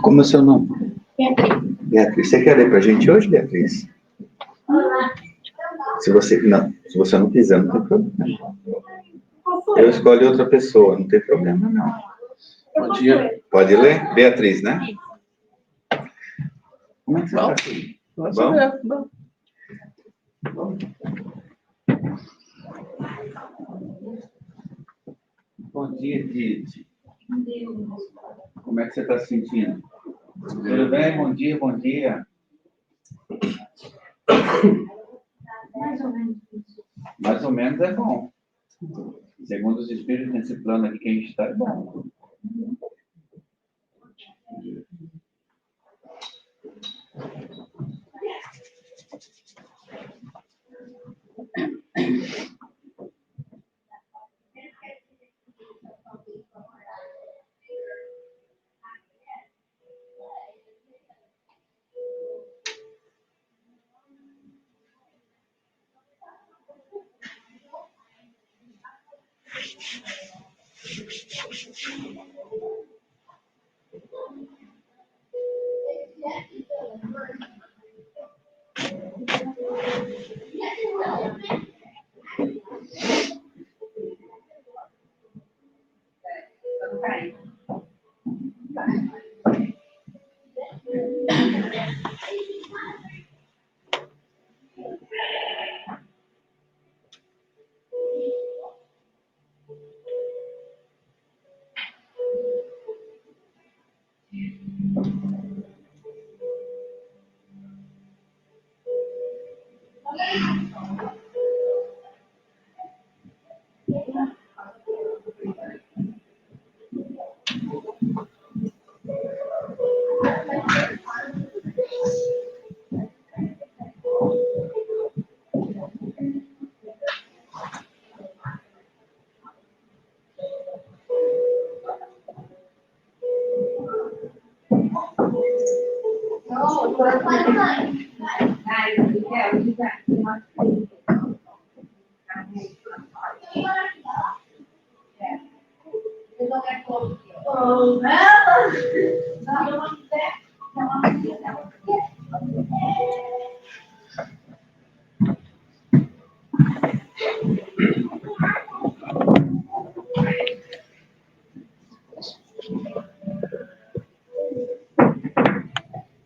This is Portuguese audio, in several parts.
Como é o seu nome? Beatriz. Beatriz, você quer ler pra gente hoje, Beatriz? Olá. Se você não quiser, não tem problema. Eu escolho outra pessoa, não tem problema, não. Bom dia. Pode ler? Beatriz, né? Como é que você Bom. está aqui? Bom. Bom dia, Didi. Como é que você está se sentindo? Tudo bem? Bom dia, bom dia. Mais ou menos é bom. Segundo os espíritos, nesse plano aqui que a gente está, é bom.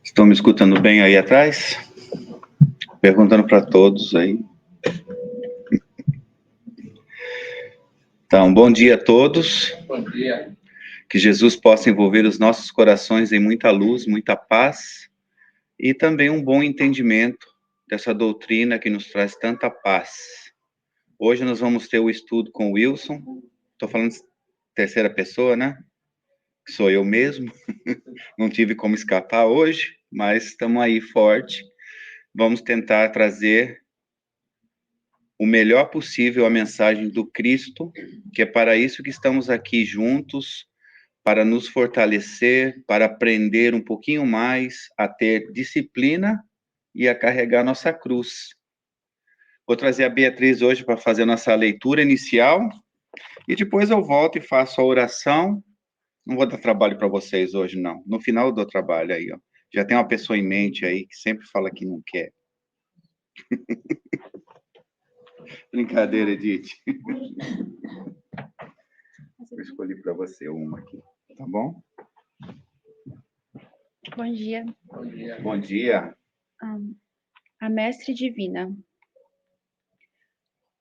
Estão me escutando bem aí atrás? Perguntando para todos aí. Então, bom dia a todos. Bom dia. Que Jesus possa envolver os nossos corações em muita luz, muita paz e também um bom entendimento dessa doutrina que nos traz tanta paz. Hoje nós vamos ter o estudo com o Wilson. Estou falando de terceira pessoa, né? Sou eu mesmo. Não tive como escapar hoje, mas estamos aí forte. Vamos tentar trazer o melhor possível a mensagem do Cristo, que é para isso que estamos aqui juntos, para nos fortalecer, para aprender um pouquinho mais a ter disciplina e a carregar nossa cruz. Vou trazer a Beatriz hoje para fazer nossa leitura inicial e depois eu volto e faço a oração. Não vou dar trabalho para vocês hoje, não. No final eu dou trabalho aí, ó. Já tem uma pessoa em mente aí que sempre fala que não quer. Brincadeira, Edith. Eu escolhi para você uma aqui, tá bom? Bom dia. Bom dia. Bom dia. A Mestre Divina.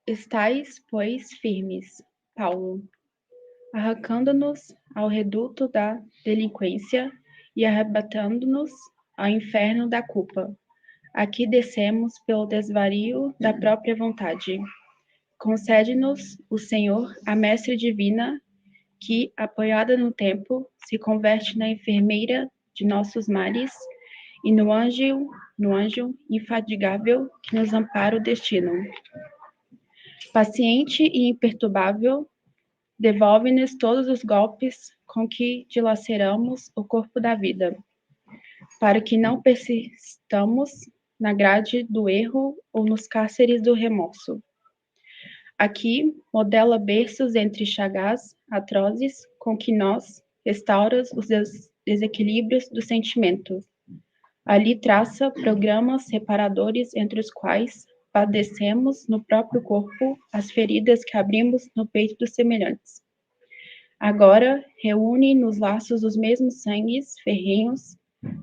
Estais, pois, firmes, Paulo, arrancando-nos ao reduto da delinquência e arrebatando-nos ao inferno da culpa. Aqui descemos pelo desvario da própria vontade. Concede-nos o Senhor, a Mestre Divina, que, apoiada no tempo, se converte na enfermeira de nossos males e no anjo infatigável que nos ampara o destino. Paciente e imperturbável, devolve-nos todos os golpes com que dilaceramos o corpo da vida, para que não persistamos na grade do erro ou nos cárceres do remorso. Aqui, modela berços entre chagas atrozes com que nós restauras os desequilíbrios do sentimento. Ali traça programas reparadores entre os quais padecemos no próprio corpo as feridas que abrimos no peito dos semelhantes. Agora, reúne nos laços os mesmos sangues ferrenhos,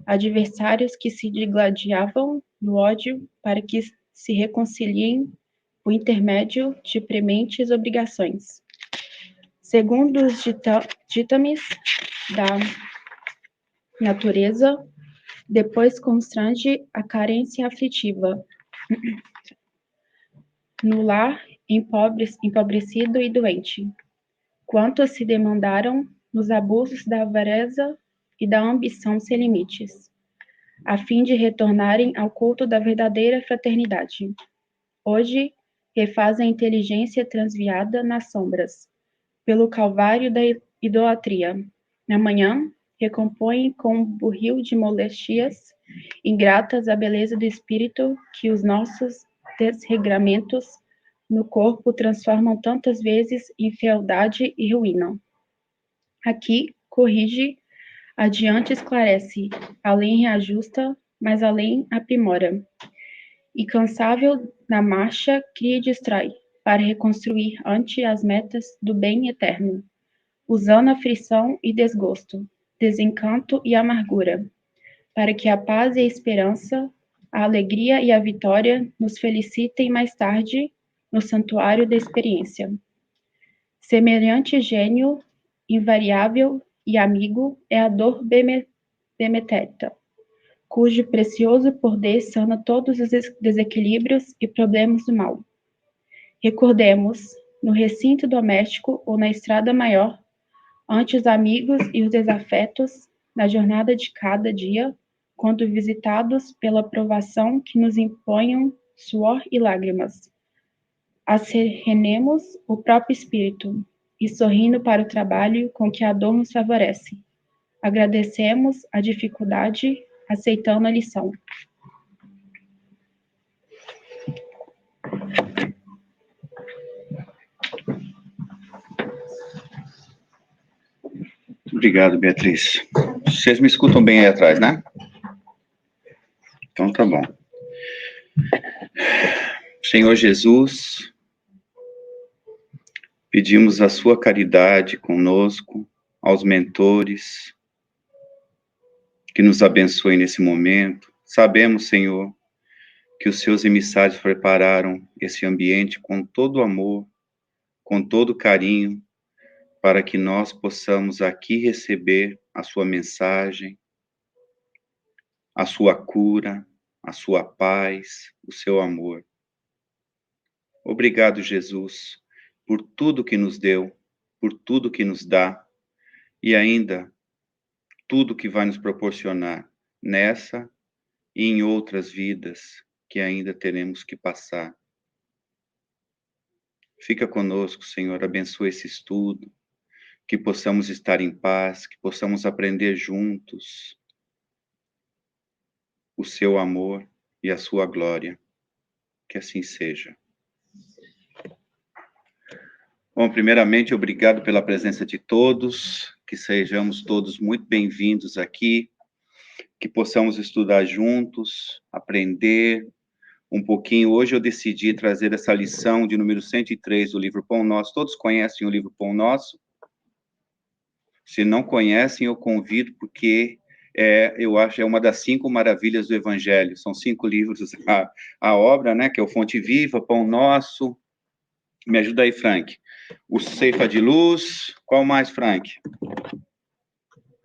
adversários que se digladiavam no ódio para que se reconciliem por intermédio de prementes obrigações. Segundo os ditames da natureza, depois constrange a carência aflitiva no lar empobrecido e doente. Quantos se demandaram nos abusos da avareza e da ambição sem limites, a fim de retornarem ao culto da verdadeira fraternidade. Hoje, refazem a inteligência transviada nas sombras, pelo calvário da idolatria. Amanhã, recompõem com um burril de moléstias ingratas a beleza do espírito que os nossos desregramentos no corpo transformam tantas vezes em fealdade e ruína. Aqui, corrige, adiante esclarece, além reajusta, mas além aprimora. Incansável na marcha, cria e distrai, para reconstruir ante as metas do bem eterno, usando aflição e desgosto, desencanto e amargura, para que a paz e a esperança, a alegria e a vitória nos felicitem mais tarde no santuário da experiência. Semelhante gênio, invariável e amigo, é a dor bemeteta, cujo precioso poder sana todos os desequilíbrios e problemas do mal. Recordemos, no recinto doméstico ou na estrada maior, ante os amigos e os desafetos, na jornada de cada dia, quando visitados pela provação que nos imponham suor e lágrimas. Acerrenemos o próprio espírito, e sorrindo para o trabalho com que a dor nos favorece. Agradecemos a dificuldade, aceitando a lição. Obrigado, Beatriz. Vocês me escutam bem aí atrás, né? Então tá bom. Senhor Jesus, pedimos a sua caridade conosco, aos mentores, que nos abençoem nesse momento. Sabemos, Senhor, que os seus emissários prepararam esse ambiente com todo amor, com todo carinho, para que nós possamos aqui receber a sua mensagem, a sua cura, a sua paz, o seu amor. Obrigado, Jesus, por tudo que nos deu, por tudo que nos dá, e ainda tudo que vai nos proporcionar nessa e em outras vidas que ainda teremos que passar. Fica conosco, Senhor, abençoa esse estudo, que possamos estar em paz, que possamos aprender juntos o seu amor e a sua glória. Que assim seja. Bom, primeiramente, obrigado pela presença de todos, que sejamos todos muito bem-vindos aqui, que possamos estudar juntos, aprender um pouquinho. Hoje eu decidi trazer essa lição de número 103 do livro Pão Nosso. Todos conhecem o livro Pão Nosso? Se não conhecem, eu convido, porque eu acho é uma das 5 maravilhas do Evangelho. São 5 livros, a obra, né, que é o Fonte Viva, Pão Nosso. Me ajuda aí, Frank. O Ceifa de Luz. Qual mais, Frank?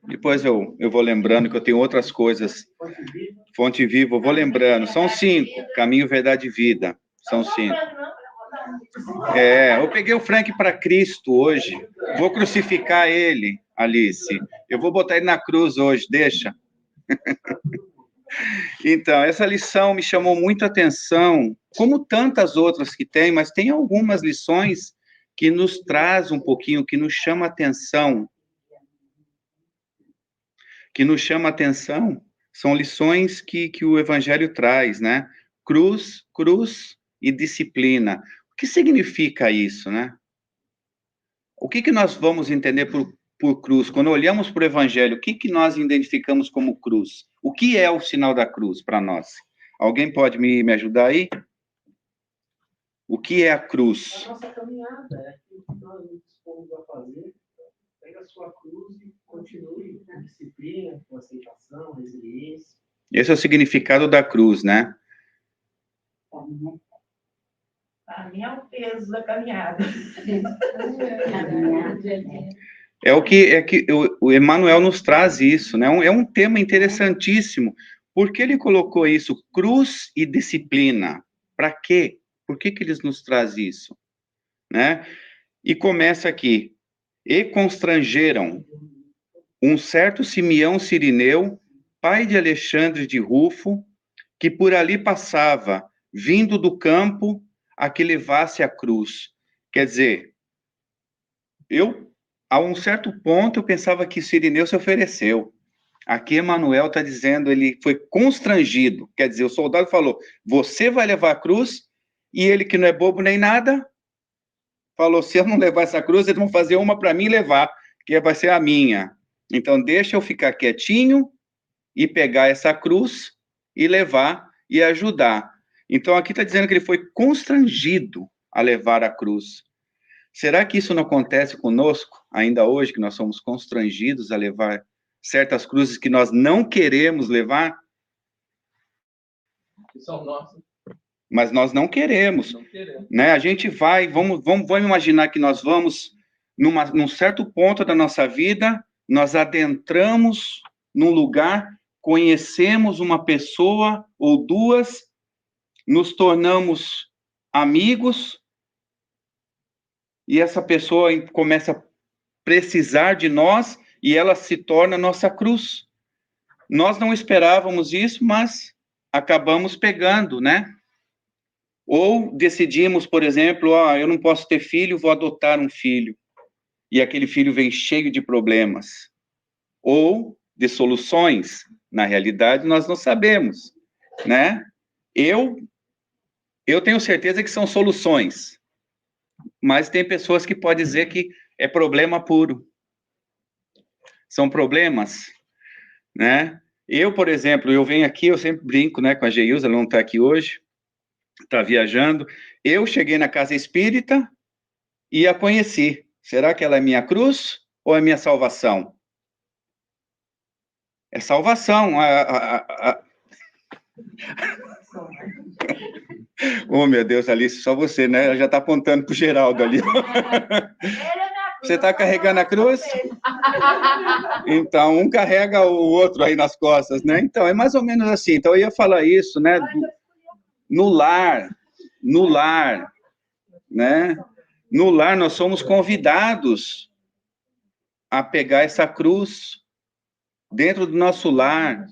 Depois eu vou lembrando que eu tenho outras coisas. Fonte Viva, eu vou lembrando. São 5. Caminho, Verdade e Vida. São 5. Eu peguei o Frank para Cristo hoje. Vou crucificar ele, Alice. Eu vou botar ele na cruz hoje, deixa. Então, essa lição me chamou muito a atenção, como tantas outras que tem, mas tem algumas lições que nos traz um pouquinho, que nos chama a atenção. São lições que o Evangelho traz, né? Cruz e disciplina. O que significa isso, né? O que nós vamos entender por cruz? Quando olhamos para o Evangelho, o que nós identificamos como cruz? O que é o sinal da cruz para nós? Alguém pode me ajudar aí? O que é a cruz? A nossa caminhada é aquilo que nós nos dispomos a fazer. Pega a sua cruz e continue com disciplina, com aceitação, resiliência. Esse é o significado da cruz, né? Para mim é o peso da caminhada. É que o Emmanuel nos traz isso, né? É um tema interessantíssimo. Por que ele colocou isso? Cruz e disciplina. Para quê? Por que eles nos traz isso? Né? E começa aqui. E constrangeram um certo Simeão Cirineu, pai de Alexandre de Rufo, que por ali passava, vindo do campo, a que levasse a cruz. Quer dizer, a um certo ponto, eu pensava que Cirineu se ofereceu. Aqui Emmanuel está dizendo, ele foi constrangido. Quer dizer, o soldado falou, você vai levar a cruz? E ele, que não é bobo nem nada, falou, se eu não levar essa cruz, eles vão fazer uma para mim levar, que vai ser a minha. Então, deixa eu ficar quietinho e pegar essa cruz e levar e ajudar. Então, aqui está dizendo que ele foi constrangido a levar a cruz. Será que isso não acontece conosco, ainda hoje, que nós somos constrangidos a levar certas cruzes que nós não queremos levar? Que são nossas. Mas nós não queremos. Não queremos. Né? A gente vai, vamos imaginar que nós vamos, num certo ponto da nossa vida, nós adentramos num lugar, conhecemos uma pessoa ou duas, nos tornamos amigos, e essa pessoa começa a precisar de nós, e ela se torna nossa cruz. Nós não esperávamos isso, mas acabamos pegando, né? Ou decidimos, por exemplo, eu não posso ter filho, vou adotar um filho. E aquele filho vem cheio de problemas. Ou de soluções. Na realidade, nós não sabemos, né? Eu tenho certeza que são soluções. Mas tem pessoas que podem dizer que é problema puro. São problemas, né? Eu, por exemplo, eu venho aqui, eu sempre brinco, né, com a Geilza, ela não está aqui hoje, está viajando. Eu cheguei na casa espírita e a conheci. Será que ela é minha cruz ou é minha salvação? É salvação. Oh, meu Deus, Alice, só você, né? Ela já está apontando para o Geraldo ali. Você está carregando a cruz? Então, um carrega o outro aí nas costas, né? Então, é mais ou menos assim. Então, eu ia falar isso, né? No lar, né? No lar, nós somos convidados a pegar essa cruz dentro do nosso lar.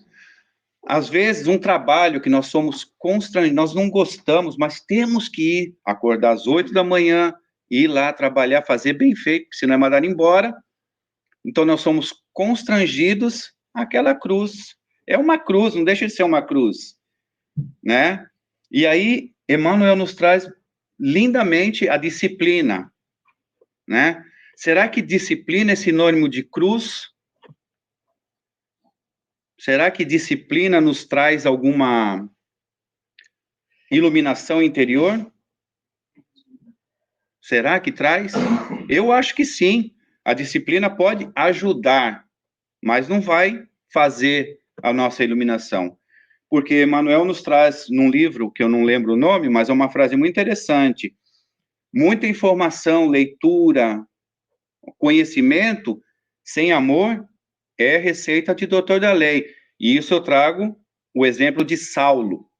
Às vezes, um trabalho que nós somos constrangidos, nós não gostamos, mas temos que ir, acordar às 8 da manhã, ir lá trabalhar, fazer bem feito, senão é mandar embora. Então, nós somos constrangidos àquela cruz. É uma cruz, não deixa de ser uma cruz, né? E aí, Emmanuel nos traz lindamente a disciplina, né? Será que disciplina é sinônimo de cruz? Será que disciplina nos traz alguma iluminação interior? Será que traz? Eu acho que sim. A disciplina pode ajudar, mas não vai fazer a nossa iluminação. Porque Emmanuel nos traz, num livro, que eu não lembro o nome, mas é uma frase muito interessante. Muita informação, leitura, conhecimento, sem amor, é receita de doutor da lei. E isso eu trago o exemplo de Saulo.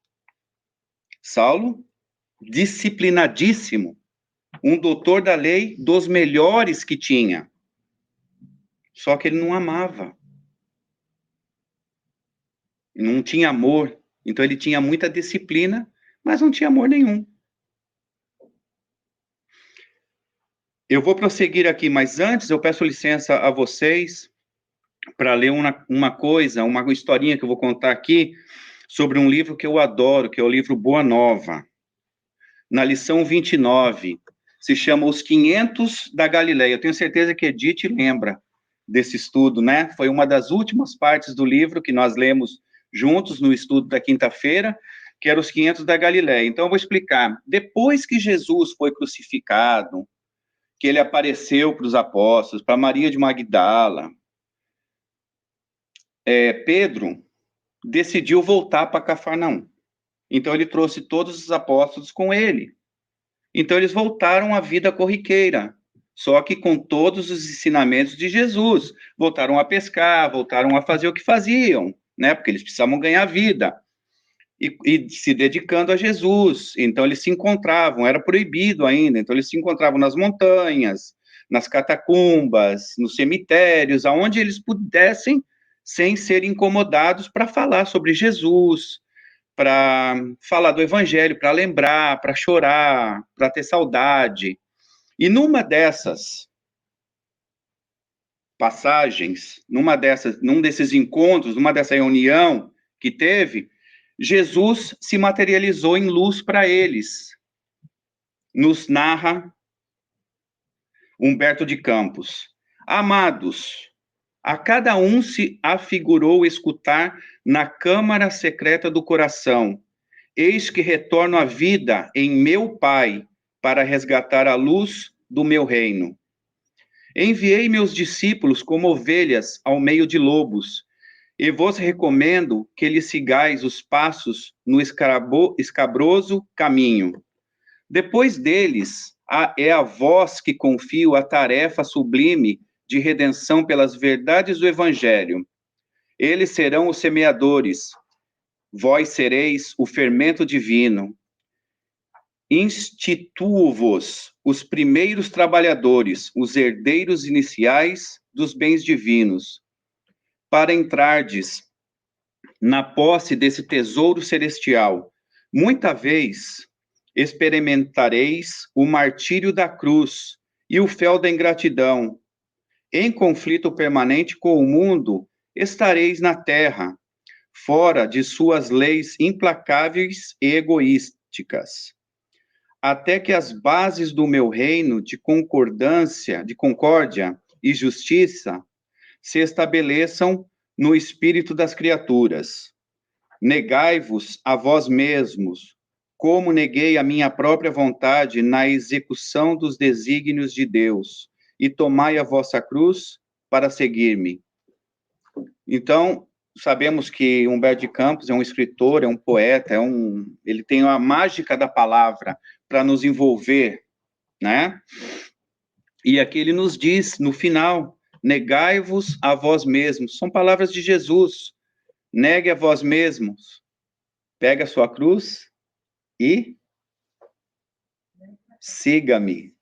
Saulo, disciplinadíssimo, um doutor da lei dos melhores que tinha. Só que ele não amava. Não tinha amor. Então ele tinha muita disciplina, mas não tinha amor nenhum. Eu vou prosseguir aqui, mas antes eu peço licença a vocês para ler uma coisa, uma historinha que eu vou contar aqui sobre um livro que eu adoro, que é o livro Boa Nova. Na lição 29, se chama Os 500 da Galileia. Eu tenho certeza que Edith lembra desse estudo, né? Foi uma das últimas partes do livro que nós lemos juntos no estudo da quinta-feira, que era Os 500 da Galileia. Então, eu vou explicar. Depois que Jesus foi crucificado, que ele apareceu para os apóstolos, para Maria de Magdala, Pedro decidiu voltar para Cafarnaum. Então, ele trouxe todos os apóstolos com ele. Então, eles voltaram à vida corriqueira, só que com todos os ensinamentos de Jesus. Voltaram a pescar, voltaram a fazer o que faziam, né? Porque eles precisavam ganhar vida. E se dedicando a Jesus. Então, eles se encontravam, era proibido ainda, então eles se encontravam nas montanhas, nas catacumbas, nos cemitérios, aonde eles pudessem, sem ser incomodados, para falar sobre Jesus, para falar do evangelho, para lembrar, para chorar, para ter saudade. E numa dessas passagens, num desses encontros, numa dessa reunião que teve, Jesus se materializou em luz para eles. Nos narra Humberto de Campos. Amados, a cada um se afigurou escutar na câmara secreta do coração. Eis que retorno à vida em meu Pai para resgatar a luz do meu reino. Enviei meus discípulos como ovelhas ao meio de lobos, e vos recomendo que lhes sigais os passos no escabroso caminho. Depois deles, é a vós que confio a tarefa sublime de redenção pelas verdades do Evangelho. Eles serão os semeadores, vós sereis o fermento divino. Instituo-vos os primeiros trabalhadores, os herdeiros iniciais dos bens divinos, para entrardes na posse desse tesouro celestial. Muita vez experimentareis o martírio da cruz e o fel da ingratidão. Em conflito permanente com o mundo, estareis na terra, fora de suas leis implacáveis e egoísticas, até que as bases do meu reino de concórdia e justiça se estabeleçam no espírito das criaturas. Negai-vos a vós mesmos, como neguei a minha própria vontade na execução dos desígnios de Deus, e tomai a vossa cruz para seguir-me. Então, sabemos que Humberto de Campos é um escritor, é um poeta, ele tem a mágica da palavra para nos envolver, né? E aqui ele nos diz, no final, negai-vos a vós mesmos. São palavras de Jesus. Negue a vós mesmos. Pega a sua cruz e siga-me.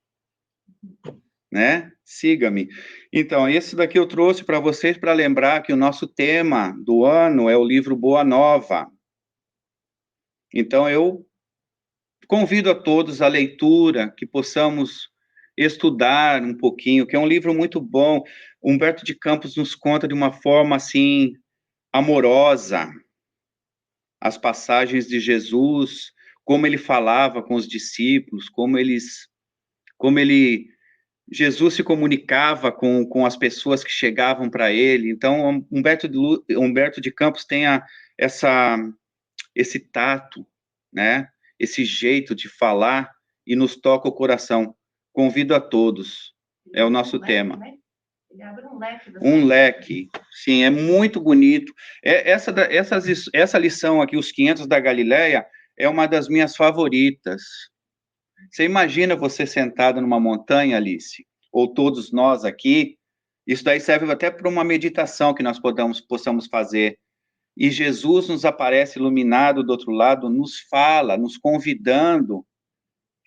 Né? Siga-me. Então, esse daqui eu trouxe para vocês para lembrar que o nosso tema do ano é o livro Boa Nova. Então, eu convido a todos à leitura, que possamos estudar um pouquinho, que é um livro muito bom. Humberto de Campos nos conta de uma forma, assim, amorosa, as passagens de Jesus, como ele falava com os discípulos, Jesus se comunicava com as pessoas que chegavam para ele. Então, Humberto de Campos tem esse tato, né? esse jeito de falar e nos toca o coração. Convido a todos, é o nosso tema. Ele abre um leque. Um leque, sim, é muito bonito. Essa lição aqui, os 500 da Galileia, é uma das minhas favoritas. Você imagina você sentado numa montanha, Alice, ou todos nós aqui, isso daí serve até para uma meditação que nós possamos fazer. E Jesus nos aparece iluminado do outro lado, nos fala, nos convidando,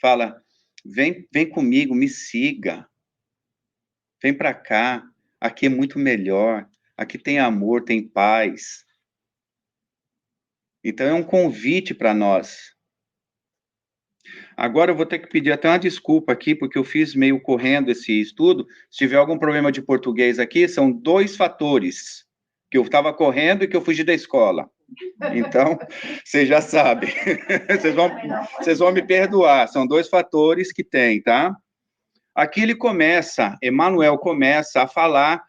fala, vem comigo, me siga, vem para cá, aqui é muito melhor, aqui tem amor, tem paz. Então é um convite para nós. Agora eu vou ter que pedir até uma desculpa aqui, porque eu fiz meio correndo esse estudo. Se tiver algum problema de português aqui, são 2 fatores, que eu estava correndo e que eu fugi da escola. Então, vocês já sabem. Vocês vão me perdoar, são 2 fatores que tem, tá? Aqui ele começa, Emmanuel começa a falar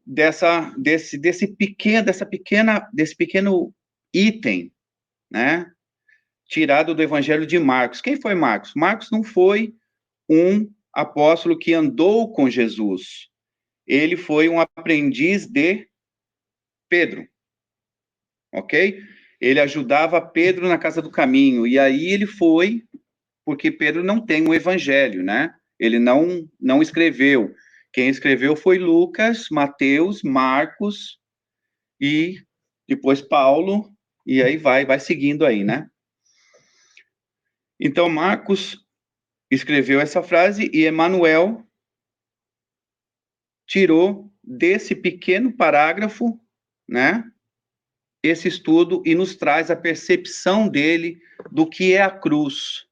desse pequeno item, né? Tirado do Evangelho de Marcos. Quem foi Marcos? Marcos não foi um apóstolo que andou com Jesus. Ele foi um aprendiz de Pedro. Ok? Ele ajudava Pedro na casa do caminho. E aí ele foi, porque Pedro não tem um evangelho, né? Ele não escreveu. Quem escreveu foi Lucas, Mateus, Marcos e depois Paulo. E aí vai seguindo aí, né? Então, Marcos escreveu essa frase e Emmanuel tirou desse pequeno parágrafo, né, esse estudo e nos traz a percepção dele do que é a cruz.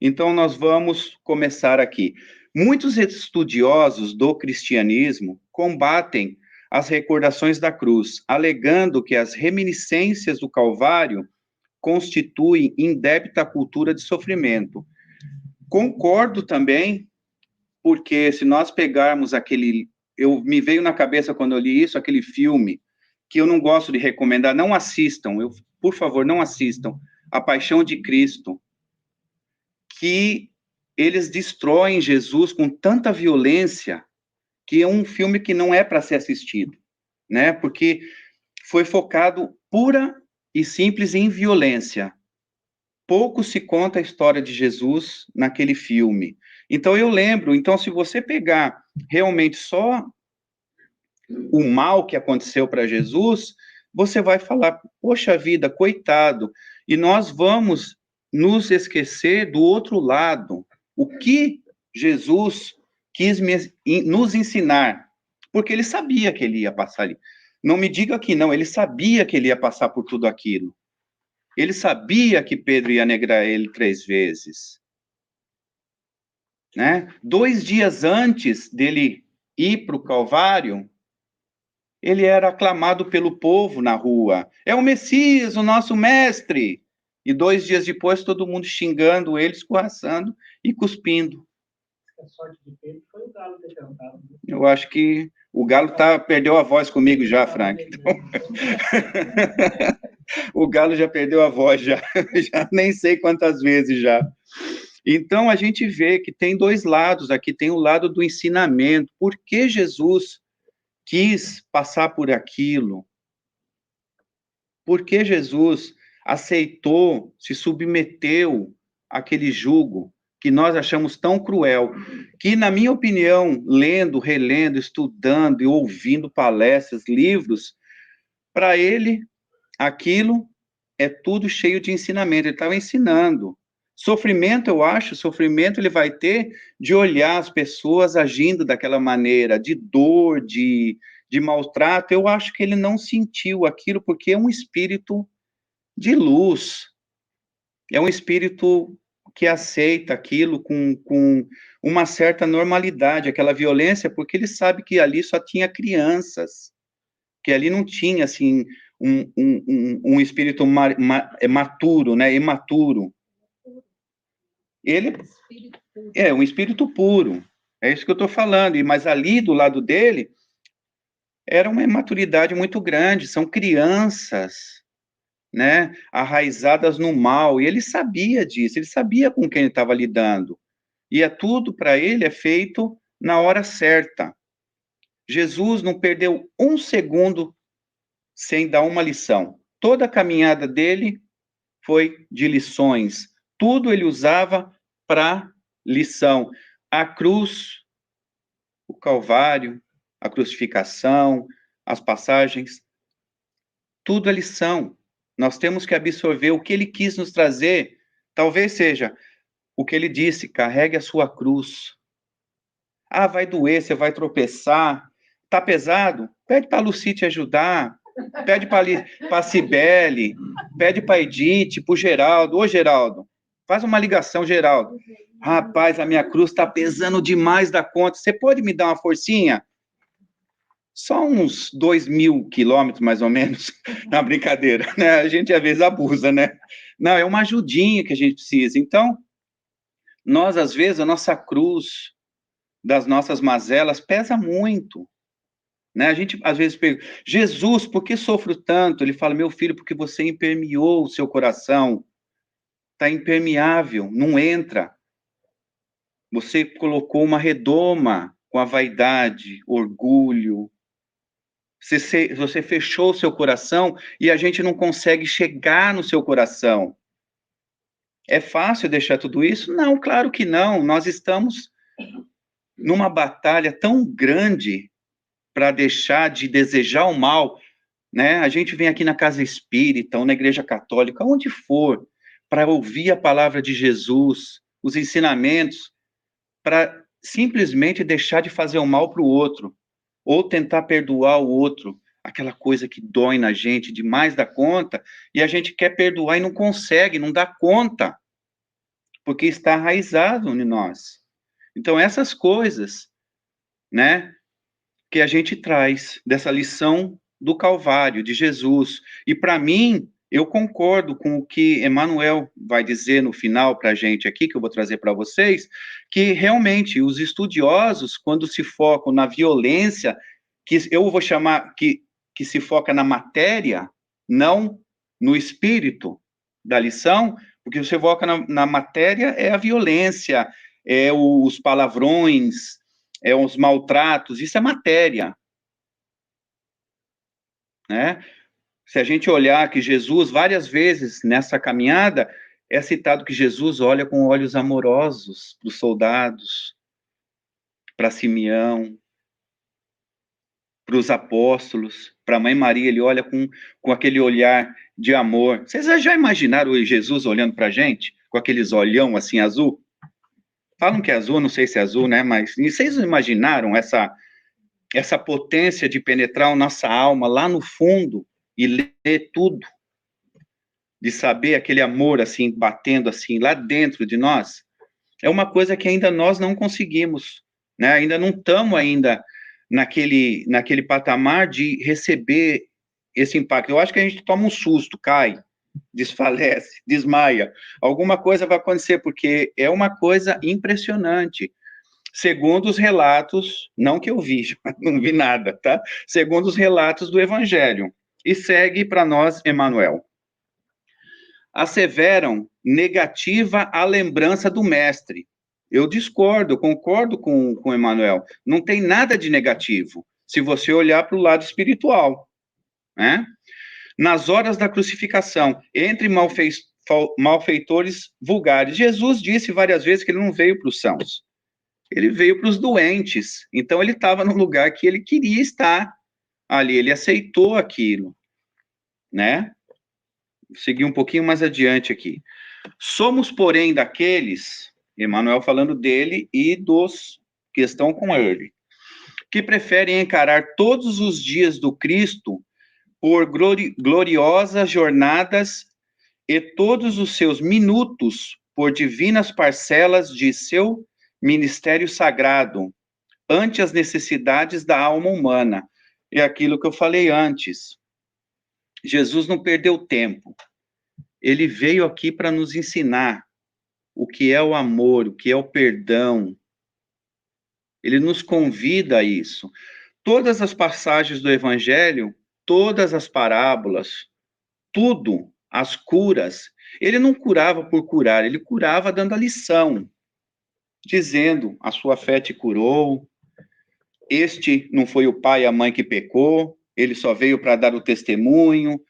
Então, nós vamos começar aqui. Muitos estudiosos do cristianismo combatem as recordações da cruz, alegando que as reminiscências do Calvário constituem indébita cultura de sofrimento. Concordo também, porque se nós pegarmos me veio na cabeça quando eu li isso, aquele filme, que eu não gosto de recomendar, não assistam, por favor, não assistam, A Paixão de Cristo, que eles destroem Jesus com tanta violência, que é um filme que não é para ser assistido, né? Porque foi focado pura e simples em violência. Pouco se conta a história de Jesus naquele filme. Então, eu lembro, se você pegar realmente só o mal que aconteceu para Jesus, você vai falar, poxa vida, coitado, e nós vamos nos esquecer do outro lado, o que Jesus quis nos ensinar, porque ele sabia que ele ia passar ali. Não me diga que não, ele sabia que ele ia passar por tudo aquilo. Ele sabia que Pedro ia negar ele 3 vezes. Né? 2 dias antes dele ir para o Calvário, ele era aclamado pelo povo na rua. É o Messias, o nosso mestre. E 2 dias depois, todo mundo xingando ele, escorraçando e cuspindo. A sorte de Pedro foi o Galo ter cantado. Eu acho que o Galo perdeu a voz comigo já, Frank. Então... O Galo já perdeu a voz, já nem sei quantas vezes já. Então, a gente vê que tem 2 lados aqui. Tem o lado do ensinamento. Por que Jesus quis passar por aquilo? Por que Jesus aceitou, se submeteu àquele jugo que nós achamos tão cruel? Que, na minha opinião, lendo, relendo, estudando e ouvindo palestras, livros, para ele, aquilo é tudo cheio de ensinamento. Ele estava ensinando. Sofrimento, eu acho, sofrimento ele vai ter de olhar as pessoas agindo daquela maneira, de dor, de maltrato. Eu acho que ele não sentiu aquilo porque é um espírito de luz. É um espírito que aceita aquilo com uma certa normalidade, aquela violência, porque ele sabe que ali só tinha crianças, que ali não tinha, assim, um espírito maturo, né, imaturo. Ele é um espírito puro, é isso que eu estou falando, mas ali do lado dele era uma imaturidade muito grande, são crianças, né, arraizadas no mal, e ele sabia disso, ele sabia com quem ele estava lidando, e tudo para ele é feito na hora certa. Jesus não perdeu um segundo sem dar uma lição. Toda a caminhada dele foi de lições, tudo ele usava para lição. A cruz, o Calvário, a crucificação, as passagens, tudo é lição. Nós temos que absorver o que ele quis nos trazer. Talvez seja o que ele disse: carregue a sua cruz. Ah, vai doer, você vai tropeçar. Tá pesado? Pede para a Lucy te ajudar. Pede para a Cibele. Pede para a Edith, para o Geraldo. Ô, Geraldo, faz uma ligação, Geraldo. Rapaz, a minha cruz está pesando demais da conta. Você pode me dar uma forcinha? Só uns 2.000 quilômetros, mais ou menos, na brincadeira, né? A gente, às vezes, abusa, né? Não, é uma ajudinha que a gente precisa. Então, nós, às vezes, a nossa cruz das nossas mazelas pesa muito, né? A gente, às vezes, pergunta, Jesus, por que sofro tanto? Ele fala, meu filho, porque você impermeou o seu coração. Está impermeável, não entra. Você colocou uma redoma com a vaidade, orgulho. Você fechou o seu coração e a gente não consegue chegar no seu coração. É fácil deixar tudo isso? Não, claro que não. Nós estamos numa batalha tão grande para deixar de desejar o mal, né? A gente vem aqui na casa espírita ou na igreja católica, onde for, para ouvir a palavra de Jesus, os ensinamentos, para simplesmente deixar de fazer o mal para o outro, ou tentar perdoar o outro, aquela coisa que dói na gente demais da conta, e a gente quer perdoar e não consegue, não dá conta, porque está arraizado em nós. Então, essas coisas, né, que a gente traz dessa lição do Calvário, de Jesus. E para mim, eu concordo com o que Emmanuel vai dizer no final para a gente aqui, que eu vou trazer para vocês, que realmente os estudiosos, quando se focam na violência, que eu vou chamar, que se foca na matéria, não no espírito da lição, porque você foca na matéria, é a violência, é os palavrões, é os maltratos, isso é matéria, né? Se a gente olhar que Jesus, várias vezes nessa caminhada, é citado que Jesus olha com olhos amorosos para os soldados, para Simeão, para os apóstolos, para a Mãe Maria, ele olha com aquele olhar de amor. Vocês já imaginaram Jesus olhando para a gente, com aqueles olhão assim azul? Falam que é azul, não sei se é azul, né? Mas vocês imaginaram essa potência de penetrar a nossa alma lá no fundo e ler tudo, de saber aquele amor assim, batendo assim, lá dentro de nós, é uma coisa que ainda nós não conseguimos, né? Ainda não estamos ainda naquele patamar de receber esse impacto. Eu acho que a gente toma um susto, cai, desfalece, desmaia. Alguma coisa vai acontecer, porque é uma coisa impressionante. Segundo os relatos, não que eu vi, não vi nada, tá? Segundo os relatos do Evangelho. E segue para nós, Emmanuel. Asseveram negativa a lembrança do mestre. Eu discordo, eu concordo com Emmanuel. Não tem nada de negativo, se você olhar para o lado espiritual, né? Nas horas da crucificação, entre malfeitores vulgares. Jesus disse várias vezes que ele não veio para os sãos, ele veio para os doentes. Então, ele estava no lugar que ele queria estar ali, ele aceitou aquilo, né? Seguir um pouquinho mais adiante aqui. Somos, porém, daqueles, Emmanuel falando dele e dos que estão com ele, que preferem encarar todos os dias do Cristo por gloriosas jornadas e todos os seus minutos por divinas parcelas de seu ministério sagrado, ante as necessidades da alma humana. É aquilo que eu falei antes. Jesus não perdeu tempo. Ele veio aqui para nos ensinar o que é o amor, o que é o perdão. Ele nos convida a isso. Todas as passagens do Evangelho, todas as parábolas, tudo as curas, ele não curava por curar, ele curava dando a lição, dizendo, a sua fé te curou, este não foi o pai e a mãe que pecou, ele só veio para dar o testemunho.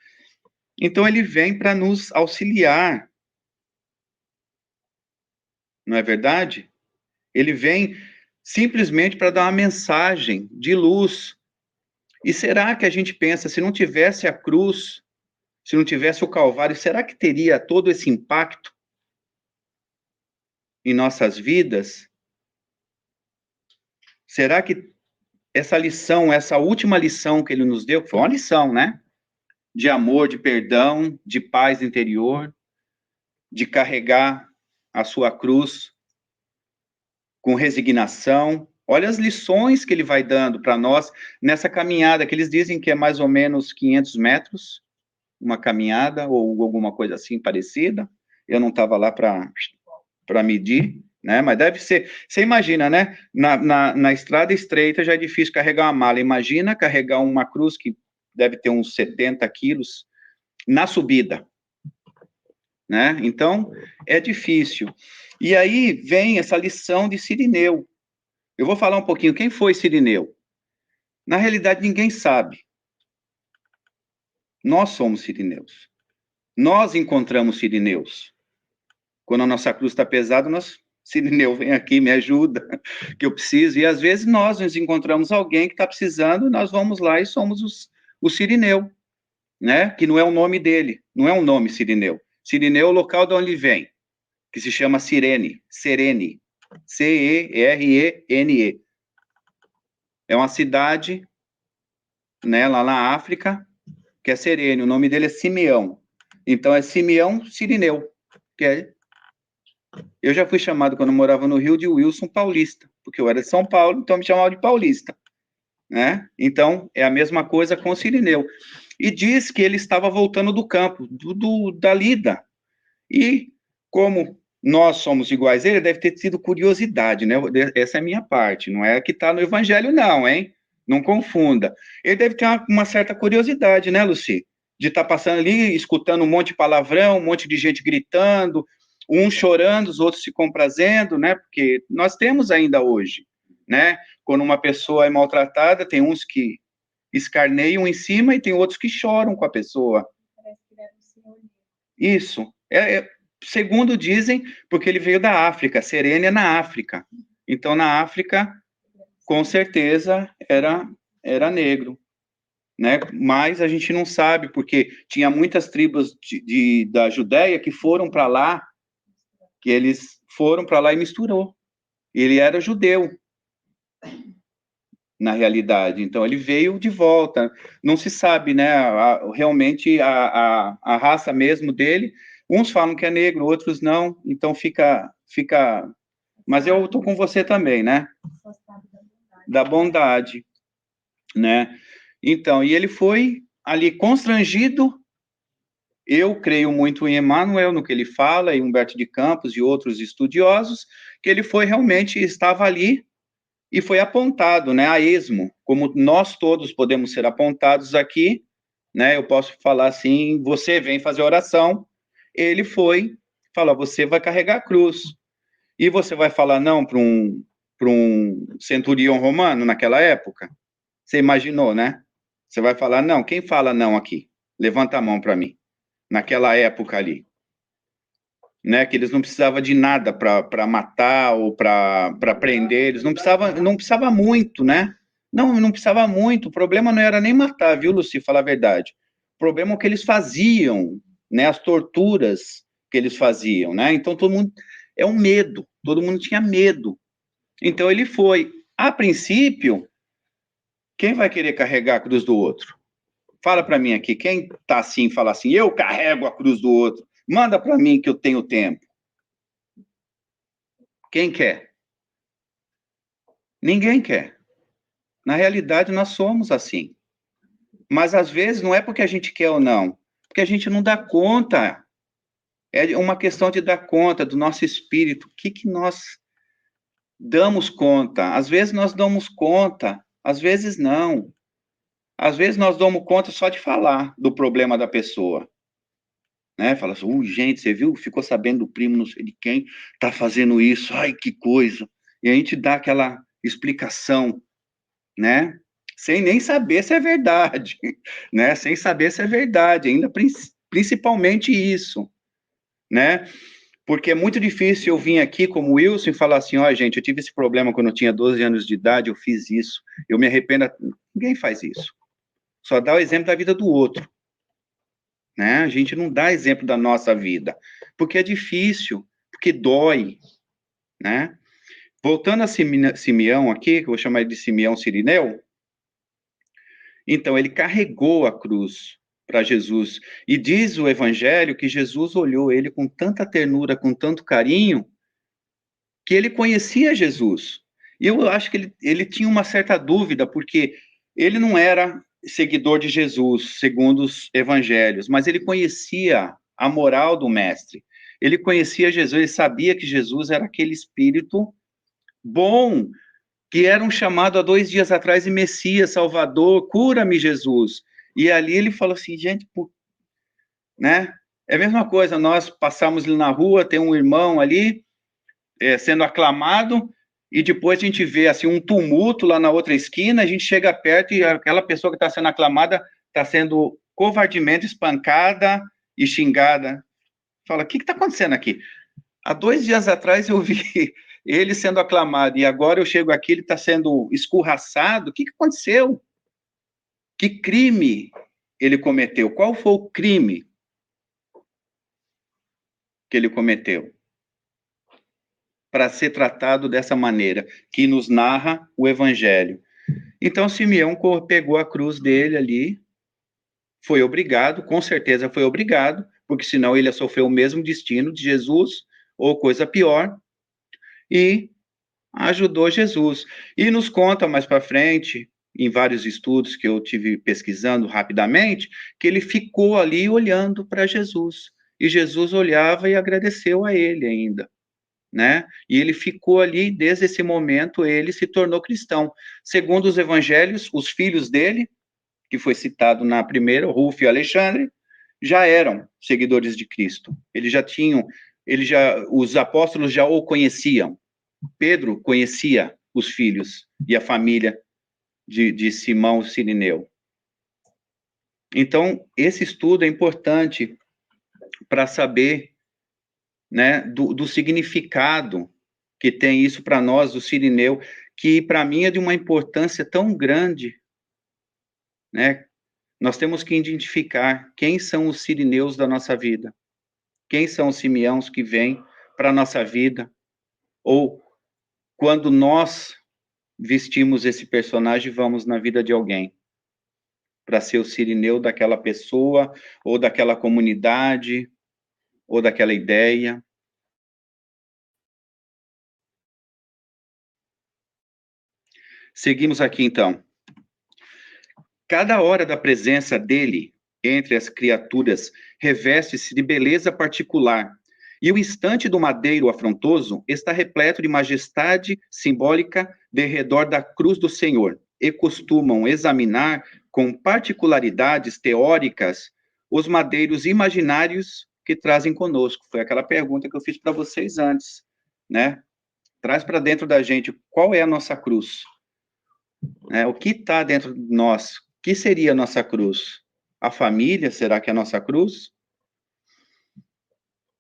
Então, ele vem para nos auxiliar, não é verdade? Ele vem simplesmente para dar uma mensagem de luz. E será que a gente pensa, se não tivesse a cruz, se não tivesse o Calvário, será que teria todo esse impacto em nossas vidas? Será que essa lição, essa última lição que ele nos deu, foi uma lição, né? De amor, de perdão, de paz interior, de carregar a sua cruz com resignação. Olha as lições que ele vai dando para nós nessa caminhada, que eles dizem que é mais ou menos 500 metros, uma caminhada ou alguma coisa assim parecida. Eu não estava lá para medir, né? Mas deve ser. Você imagina, né? Na estrada estreita já é difícil carregar uma mala. Imagina carregar uma cruz que deve ter uns 70 quilos na subida, né? Então, é difícil. E aí vem essa lição de Cirineu. Eu vou falar um pouquinho, quem foi Cirineu? Na realidade, ninguém sabe. Nós somos Cirineus. Nós encontramos Cirineus. Quando a nossa cruz está pesada, Cirineu, vem aqui, me ajuda, que eu preciso. E às vezes nós nos encontramos alguém que está precisando, nós vamos lá e somos o Cirineu, né? Que não é o nome dele, não é um nome Cirineu. Cirineu é o local de onde ele vem, que se chama Cirene, Cerene, Cerene. É uma cidade, né, lá na África, que é Cerene, o nome dele é Simeão. Então é Simeão Cirineu, que é... Eu já fui chamado, quando eu morava no Rio, de Wilson Paulista, porque eu era de São Paulo, então me chamavam de Paulista, né? Então, é a mesma coisa com o Cirineu. E diz que ele estava voltando do campo, da lida. E, como nós somos iguais a ele, deve ter tido curiosidade, né? Essa é a minha parte, não é a que está no Evangelho, não, hein? Não confunda. Ele deve ter uma certa curiosidade, né, Luci? De estar passando ali, escutando um monte de palavrão, um monte de gente gritando, uns chorando, os outros se comprazendo, né? Porque nós temos ainda hoje, né? Quando uma pessoa é maltratada, tem uns que escarneiam em cima e tem outros que choram com a pessoa. Isso. Segundo dizem, porque ele veio da África, Serene é na África. Então, na África, com certeza, era negro, né? Mas a gente não sabe, porque tinha muitas tribos da Judéia que foram para lá, que eles foram para lá e misturou. Ele era judeu, na realidade. Então, ele veio de volta. Não se sabe, né? Realmente, a raça mesmo dele, uns falam que é negro, outros não. Então, fica... Mas eu estou com você também, né? Da bondade, né? Então, e ele foi ali constrangido. Eu creio muito em Emmanuel, no que ele fala, e Humberto de Campos e outros estudiosos, que ele foi realmente, estava ali e foi apontado, né, a esmo, como nós todos podemos ser apontados aqui, né? Eu posso falar assim, você vem fazer oração, ele foi, fala, você vai carregar a cruz, e você vai falar não para um centurião romano naquela época? Você imaginou, né? Você vai falar não, quem fala não aqui? Levanta a mão para mim. Naquela época ali, né, que eles não precisavam de nada para matar ou para prender, eles não precisava muito, né? Não precisava muito, o problema não era nem matar, viu, Luci, falar a verdade. O problema é o que eles faziam, né, as torturas que eles faziam, né? Então todo mundo, é um medo, todo mundo tinha medo. Então ele foi, a princípio, quem vai querer carregar a cruz do outro? Fala para mim aqui, quem tá assim, fala assim, eu carrego a cruz do outro, manda para mim que eu tenho tempo. Quem quer? Ninguém quer. Na realidade, nós somos assim. Mas, às vezes, não é porque a gente quer ou não, porque a gente não dá conta. É uma questão de dar conta do nosso espírito. O que nós damos conta? Às vezes nós damos conta, às vezes não. Às vezes nós damos conta só de falar do problema da pessoa. né? Fala assim, gente, você viu? Ficou sabendo do primo não sei de quem tá fazendo isso, ai, que coisa. E a gente dá aquela explicação, né? Sem nem saber se é verdade, né? Sem saber se é verdade, ainda principalmente isso, né? Porque é muito difícil eu vir aqui como Wilson e falar assim, ó, gente, eu tive esse problema quando eu tinha 12 anos de idade, eu fiz isso, eu me arrependo. Ninguém faz isso. Só dá o exemplo da vida do outro, né? A gente não dá exemplo da nossa vida, porque é difícil, porque dói, né? Voltando a Simeão aqui, que eu vou chamar ele de Simeão Cirineu, então ele carregou a cruz para Jesus, e diz o evangelho que Jesus olhou ele com tanta ternura, com tanto carinho, que ele conhecia Jesus. E eu acho que ele tinha uma certa dúvida, porque ele não era seguidor de Jesus, segundo os evangelhos, mas ele conhecia a moral do mestre. Ele conhecia Jesus, ele sabia que Jesus era aquele espírito bom, que era um chamado há 2 dias atrás de Messias, Salvador, cura-me, Jesus. E ali ele falou assim, gente, né? É a mesma coisa, nós passamos ali na rua, tem um irmão ali, sendo aclamado, e depois a gente vê assim um tumulto lá na outra esquina, a gente chega perto e aquela pessoa que está sendo aclamada está sendo covardemente espancada e xingada. Fala, o que está acontecendo aqui? Há 2 dias atrás eu vi ele sendo aclamado, e agora eu chego aqui, ele está sendo escorraçado. O que aconteceu? Que crime ele cometeu? Qual foi o crime que ele cometeu para ser tratado dessa maneira, que nos narra o Evangelho? Então, Simeão pegou a cruz dele ali, foi obrigado, com certeza foi obrigado, porque senão ele ia sofrer o mesmo destino de Jesus, ou coisa pior, e ajudou Jesus. E nos conta mais para frente, em vários estudos que eu tive pesquisando rapidamente, que ele ficou ali olhando para Jesus. E Jesus olhava e agradeceu a ele ainda, né? E ele ficou ali, desde esse momento, ele se tornou cristão. Segundo os evangelhos, os filhos dele, que foi citado na primeira, Rufo e Alexandre, já eram seguidores de Cristo. Eles já tinham, os apóstolos já o conheciam. Pedro conhecia os filhos e a família de Simão Cirineu. Então, esse estudo é importante para saber, né, do significado que tem isso para nós, do Cirineu, que para mim é de uma importância tão grande, né? Nós temos que identificar quem são os Cirineus da nossa vida, quem são os Simeãos que vêm para a nossa vida, ou quando nós vestimos esse personagem, vamos na vida de alguém, para ser o Cirineu daquela pessoa, ou daquela comunidade, ou daquela ideia. Seguimos aqui, então. Cada hora da presença dele entre as criaturas reveste-se de beleza particular, e o instante do madeiro afrontoso está repleto de majestade simbólica de redor da cruz do Senhor, e costumam examinar com particularidades teóricas os madeiros imaginários que trazem conosco. Foi aquela pergunta que eu fiz para vocês antes, né? Traz para dentro da gente qual é a nossa cruz, né? O que está dentro de nós? O que seria a nossa cruz? A família, será que é a nossa cruz?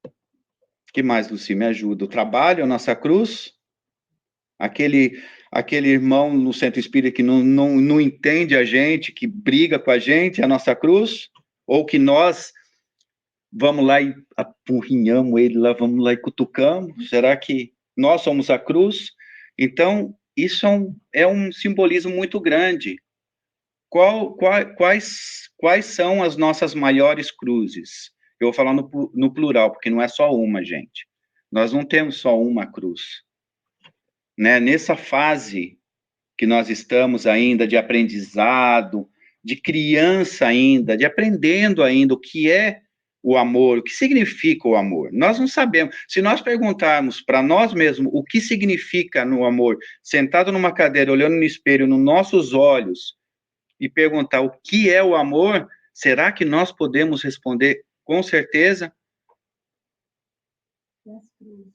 O que mais, Luci? Me ajuda. O trabalho é a nossa cruz? Aquele irmão no centro espírita que não entende a gente, que briga com a gente, é a nossa cruz? Ou que nós vamos lá e apurrinhamos ele lá, vamos lá e cutucamos? Será que nós somos a cruz? Então, isso é um simbolismo muito grande. Quais são as nossas maiores cruzes? Eu vou falar no plural, porque não é só uma, gente. Nós não temos só uma cruz, né? Nessa fase que nós estamos ainda de aprendizado, de criança ainda, de aprendendo ainda o que é o amor, o que significa o amor. Nós não sabemos. Se nós perguntarmos para nós mesmos o que significa no amor, sentado numa cadeira, olhando no espelho, nos nossos olhos, e perguntar o que é o amor, será que nós podemos responder com certeza. E as cruzes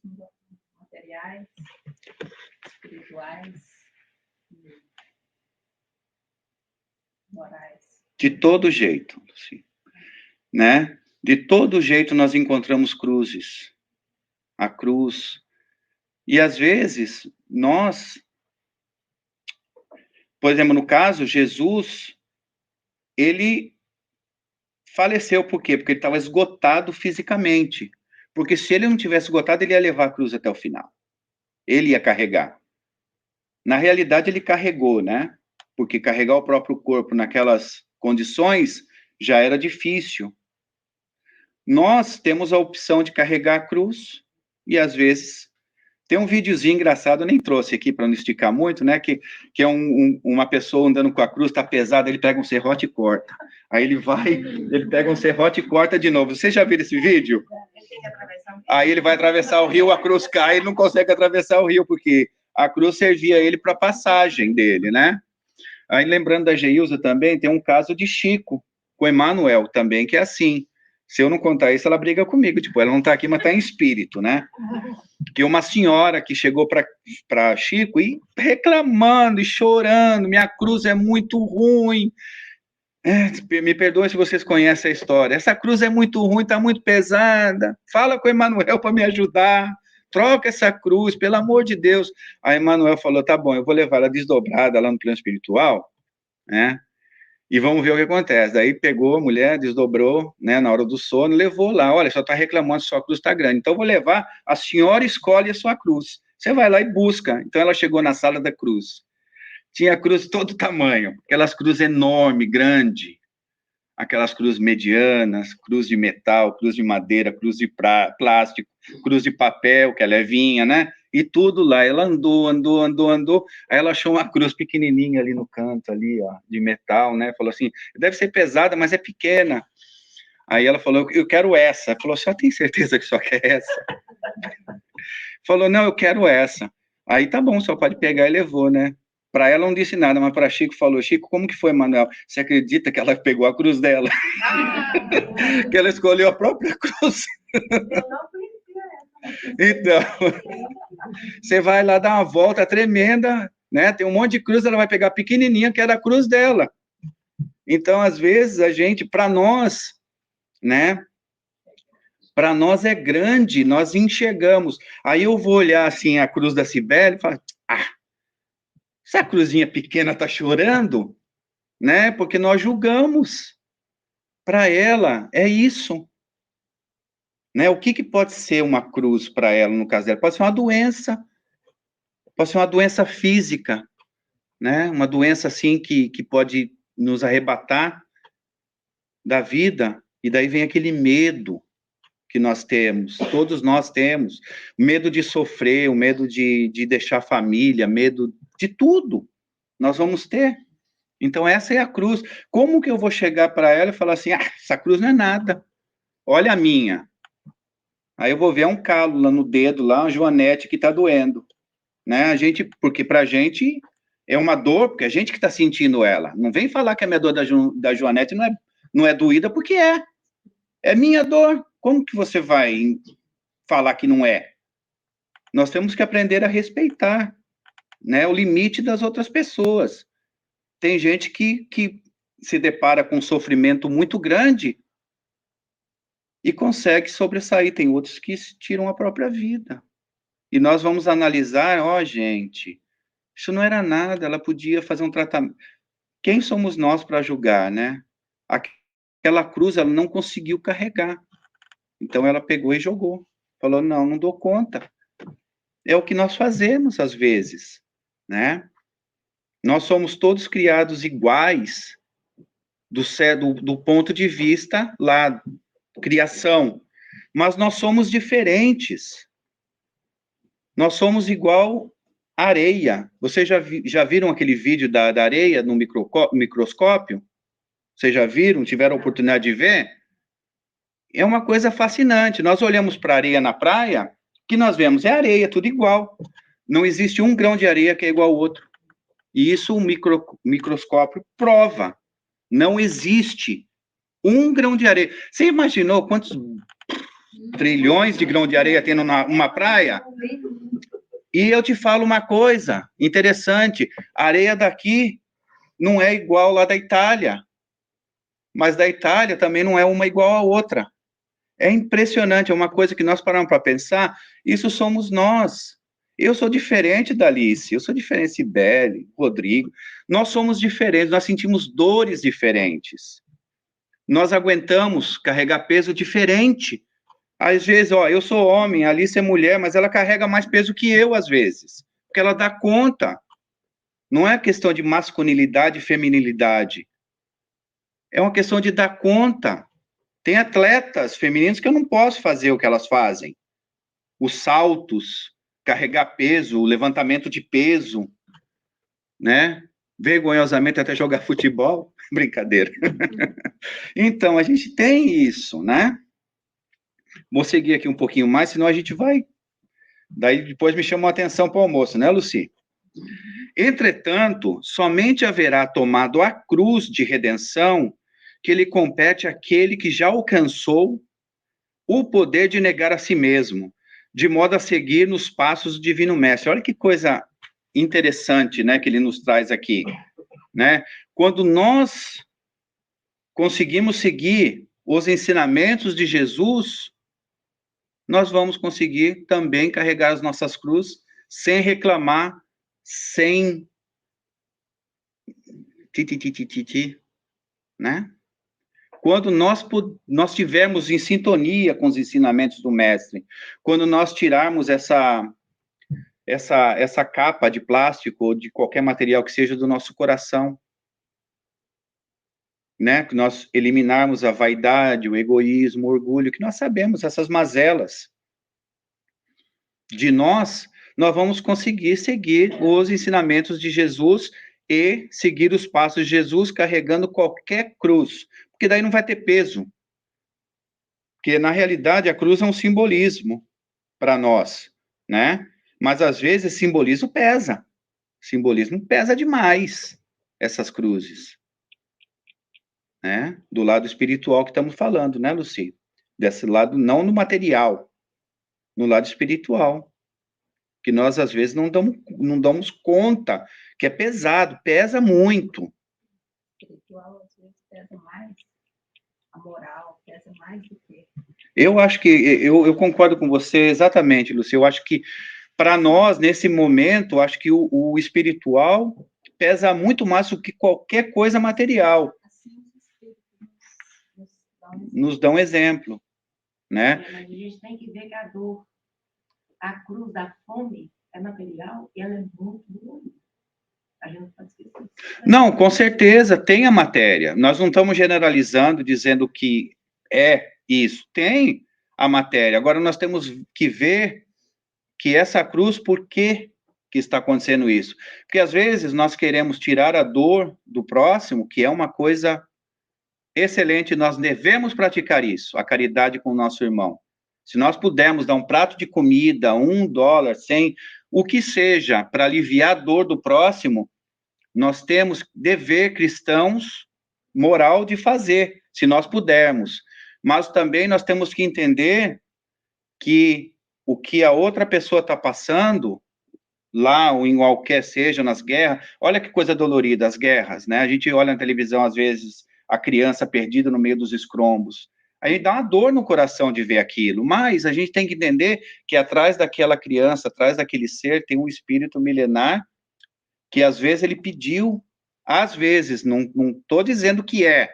materiais, espirituais, morais. De todo jeito, assim, né? De todo jeito nós encontramos cruzes. A cruz. E às vezes, nós, por exemplo, no caso, Jesus, ele faleceu por quê? Porque ele estava esgotado fisicamente. Porque se ele não tivesse esgotado, ele ia levar a cruz até o final. Ele ia carregar. Na realidade, ele carregou, né? Porque carregar o próprio corpo naquelas condições já era difícil. Nós temos a opção de carregar a cruz e, às vezes, tem um videozinho engraçado, eu nem trouxe aqui para não esticar muito, né? Que é uma pessoa andando com a cruz, tá pesada, ele pega um serrote e corta. Aí ele pega um serrote e corta de novo. Você já viu esse vídeo? Aí ele vai atravessar o rio, a cruz cai, ele não consegue atravessar o rio, porque a cruz servia ele para a passagem dele, né? Aí, lembrando da Geilza também, tem um caso de Chico, com Emmanuel também, que é assim. Se eu não contar isso, ela briga comigo. Tipo, ela não está aqui, mas está em espírito, né? Que uma senhora que chegou para Chico e reclamando e chorando, minha cruz é muito ruim. Me perdoe se vocês conhecem a história. Essa cruz é muito ruim, está muito pesada. Fala com o Emmanuel para me ajudar. Troca essa cruz, pelo amor de Deus. Aí Emmanuel falou, tá bom, eu vou levar ela desdobrada lá no plano espiritual, né? E vamos ver o que acontece. Daí pegou a mulher, desdobrou, né, na hora do sono, levou lá. Olha, só está reclamando, sua cruz está grande. Então, eu vou levar, a senhora escolhe a sua cruz. Você vai lá e busca. Então, ela chegou na sala da cruz. Tinha cruz de todo tamanho. Aquelas cruzes enormes, grandes. Aquelas cruzes medianas, cruz de metal, cruz de madeira, cruz de plástico, cruz de papel, que é levinha, né? E tudo lá. Ela andou. Aí ela achou uma cruz pequenininha ali no canto, ali, ó, de metal, né? Falou assim, deve ser pesada, mas é pequena. Aí ela falou, eu quero essa. Ela falou, só tem certeza que só quer essa? Falou, não, eu quero essa. Aí tá bom, só pode pegar e levou, né? Para ela não disse nada, mas para Chico falou, Chico, como que foi, Manuel? Você acredita que ela pegou a cruz dela? Que ela escolheu a própria cruz. Eu não conhecia essa. Então, você vai lá dar uma volta tremenda, né? Tem um monte de cruz, ela vai pegar a pequenininha, que era a cruz dela. Então, às vezes, a gente, para nós, né? Para nós é grande, nós enxergamos. Aí eu vou olhar, assim, a cruz da Cibele e falar, essa cruzinha pequena tá chorando, né? Porque nós julgamos. Para ela, é isso. Né? O que pode ser uma cruz para ela, no caso dela? Pode ser uma doença. Pode ser uma doença física, né? Uma doença, assim, que pode nos arrebatar da vida. E daí vem aquele medo que nós temos, todos nós temos. Medo de sofrer, o medo de deixar a família, medo de tudo. Nós vamos ter. Então, essa é a cruz. Como que eu vou chegar para ela e falar assim, essa cruz não é nada, olha a minha. Aí eu vou ver um calo lá no dedo, lá, uma joanete que está doendo. Né? Porque para a gente é uma dor, porque a gente que está sentindo ela. Não vem falar que a minha dor da joanete não é doída, porque é. É minha dor. Como que você vai falar que não é? Nós temos que aprender a respeitar, né, o limite das outras pessoas. Tem gente que se depara com um sofrimento muito grande e consegue sobressair. Tem outros que tiram a própria vida. E nós vamos analisar, gente, isso não era nada, ela podia fazer um tratamento. Quem somos nós para julgar, né? Aquela cruz, ela não conseguiu carregar. Então, ela pegou e jogou. Falou, não dou conta. É o que nós fazemos, às vezes, né? Nós somos todos criados iguais do ponto de vista lá, criação, mas nós somos diferentes. Nós somos igual areia. Vocês já viram aquele vídeo da areia no microscópio? Vocês já viram? Tiveram a oportunidade de ver? É uma coisa fascinante. Nós olhamos para a areia na praia, o que nós vemos é areia, tudo igual. Não existe um grão de areia que é igual ao outro. E isso o microscópio prova. Não existe Um grão de areia. Você imaginou quantos trilhões de grão de areia tem numa praia? E eu te falo uma coisa interessante, a areia daqui não é igual lá da Itália, mas da Itália também não é uma igual a outra. É impressionante, é uma coisa que nós paramos para pensar, isso somos nós. Eu sou diferente da Alice, eu sou diferente de Sibeli, Rodrigo, nós somos diferentes, nós sentimos dores diferentes. Nós aguentamos carregar peso diferente. Às vezes, ó, eu sou homem, a Alice é mulher, mas ela carrega mais peso que eu, às vezes, porque ela dá conta. Não é questão de masculinidade e feminilidade. É uma questão de dar conta. Tem atletas femininos que eu não posso fazer o que elas fazem. Os saltos, carregar peso, o levantamento de peso, né? Vergonhosamente até jogar futebol. Brincadeira. Então, a gente tem isso, né? Vou seguir aqui um pouquinho mais, senão a gente vai... Daí depois me chamou a atenção para o almoço, né, Luci? Entretanto, somente haverá tomado a cruz de redenção que lhe compete àquele que já alcançou o poder de negar a si mesmo, de modo a seguir nos passos do Divino Mestre. Olha que coisa interessante, né, que ele nos traz aqui, né? Quando nós conseguimos seguir os ensinamentos de Jesus, nós vamos conseguir também carregar as nossas cruzes sem reclamar, sem né? Quando nós tivermos em sintonia com os ensinamentos do mestre, quando nós tirarmos essa capa de plástico ou de qualquer material que seja do nosso coração, né? Que nós eliminarmos a vaidade, o egoísmo, o orgulho, que nós sabemos, essas mazelas de nós vamos conseguir seguir os ensinamentos de Jesus e seguir os passos de Jesus carregando qualquer cruz, porque daí não vai ter peso. Porque, na realidade, a cruz é um simbolismo para nós, né? Mas, às vezes, simbolismo pesa. Simbolismo pesa demais, essas cruzes. Né? Do lado espiritual que estamos falando, né, Luci? Desse lado, não no material, no lado espiritual. Que nós, às vezes, não damos conta, que é pesado, pesa muito. O espiritual, às vezes, pesa mais, a moral pesa mais do que... Eu acho que, eu concordo com você exatamente, Luci, eu acho que, para nós, nesse momento, acho que o espiritual pesa muito mais do que qualquer coisa material. Assim, os espíritos Nos dão exemplo, né? Mas a gente tem que ver que a dor, a cruz da fome é material e ela é muito dolorida. A gente não pode esquecer. Não, com certeza, tem a matéria. Nós não estamos generalizando, dizendo que é isso. Tem a matéria. Agora, nós temos que ver que essa cruz, por que está acontecendo isso? Porque, às vezes, nós queremos tirar a dor do próximo, que é uma coisa excelente, nós devemos praticar isso, a caridade com o nosso irmão. Se nós pudermos dar um prato de comida, $1, 100, o que seja, para aliviar a dor do próximo, nós temos dever cristãos moral de fazer, se nós pudermos. Mas também nós temos que entender que o que a outra pessoa está passando, lá ou em qualquer seja, nas guerras, olha que coisa dolorida, as guerras, né? A gente olha na televisão, às vezes, a criança perdida no meio dos escombros. A gente dá uma dor no coração de ver aquilo, mas a gente tem que entender que atrás daquela criança, atrás daquele ser, tem um espírito milenar que às vezes ele pediu, às vezes, não estou dizendo que é,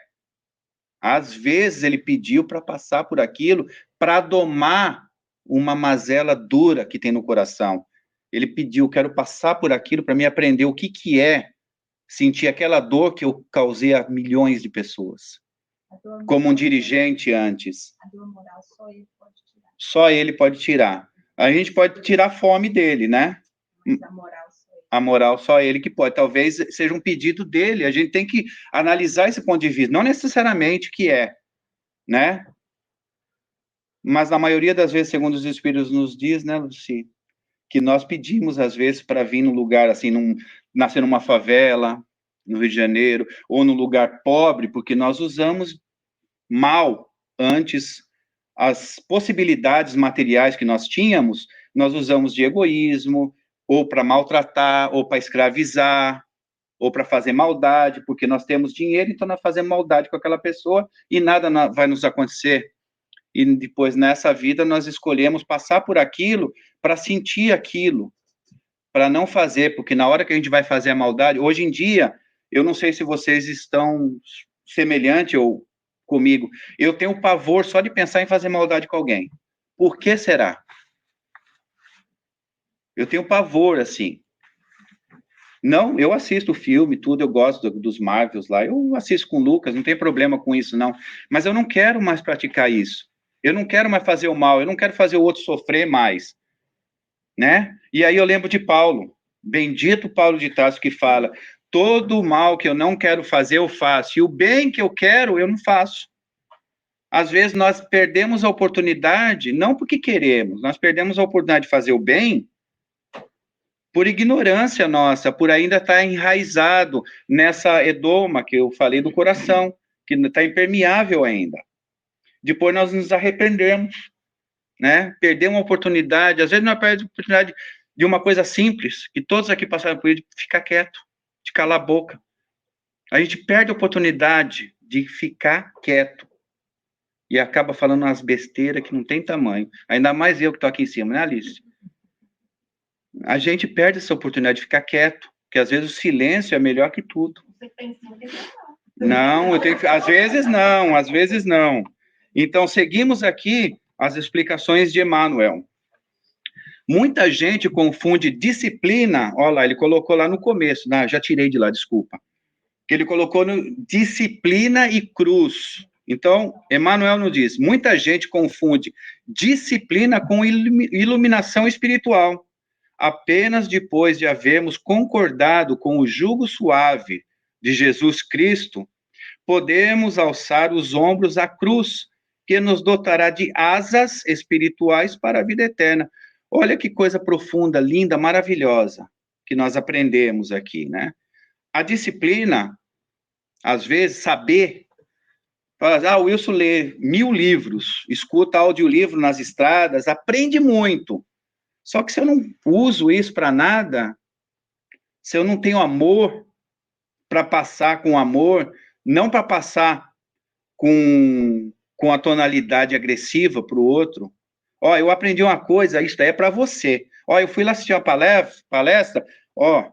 às vezes ele pediu para passar por aquilo, para domar uma mazela dura que tem no coração. Ele pediu, quero passar por aquilo para me aprender o que é sentir aquela dor que eu causei a milhões de pessoas. Como um dirigente antes. A dor moral só ele pode tirar. Só ele pode tirar. A gente pode tirar a fome dele, né? Mas a moral só ele. A moral só ele que pode. Talvez seja um pedido dele. A gente tem que analisar esse ponto de vista. Não necessariamente que é, né? Mas na maioria das vezes, segundo os Espíritos nos diz, né, Luci? Que nós pedimos, às vezes, para vir num lugar assim, nascer numa favela, no Rio de Janeiro, ou num lugar pobre, porque nós usamos mal antes, as possibilidades materiais que nós tínhamos, nós usamos de egoísmo, ou para maltratar, ou para escravizar, ou para fazer maldade, porque nós temos dinheiro, então nós fazemos maldade com aquela pessoa e nada vai nos acontecer. E depois, nessa vida, nós escolhemos passar por aquilo para sentir aquilo, para não fazer, porque na hora que a gente vai fazer a maldade, hoje em dia, eu não sei se vocês estão semelhante ou comigo, eu tenho pavor só de pensar em fazer maldade com alguém. Por que será? Eu tenho pavor, assim. Não, eu assisto o filme, tudo, eu gosto dos Marvels lá, eu assisto com o Lucas, não tem problema com isso, não. Mas eu não quero mais praticar isso. Eu não quero mais fazer o mal, eu não quero fazer o outro sofrer mais, né? E aí eu lembro de Paulo, bendito Paulo de Tarso, que fala, todo o mal que eu não quero fazer, eu faço, e o bem que eu quero, eu não faço. Às vezes nós perdemos a oportunidade, não porque queremos, nós perdemos a oportunidade de fazer o bem por ignorância nossa, por ainda estar enraizado nessa edoma que eu falei do coração, que está impermeável ainda. Depois nós nos arrependemos, né? Perdemos uma oportunidade, às vezes nós perdemos a oportunidade de uma coisa simples, que todos aqui passaram por isso, de ficar quieto, de calar a boca. A gente perde a oportunidade de ficar quieto e acaba falando umas besteiras que não tem tamanho. Ainda mais eu que estou aqui em cima, né, Alice? A gente perde essa oportunidade de ficar quieto, porque às vezes o silêncio é melhor que tudo. Não, eu tenho que... às vezes não. Então, seguimos aqui as explicações de Emmanuel. Muita gente confunde disciplina, olha lá, ele colocou lá no começo, já tirei de lá, desculpa, que ele colocou no disciplina e cruz. Então, Emmanuel nos diz, muita gente confunde disciplina com iluminação espiritual. Apenas depois de havermos concordado com o jugo suave de Jesus Cristo, podemos alçar os ombros à cruz, que nos dotará de asas espirituais para a vida eterna. Olha que coisa profunda, linda, maravilhosa, que nós aprendemos aqui, né? A disciplina, às vezes, saber, fala, o Wilson lê 1000 livros, escuta audiolivro nas estradas, aprende muito. Só que se eu não uso isso para nada, se eu não tenho amor para passar com amor, não para passar com a tonalidade agressiva para o outro. Ó, eu aprendi uma coisa, isso daí é para você. Ó, eu fui lá assistir uma palestra, ó,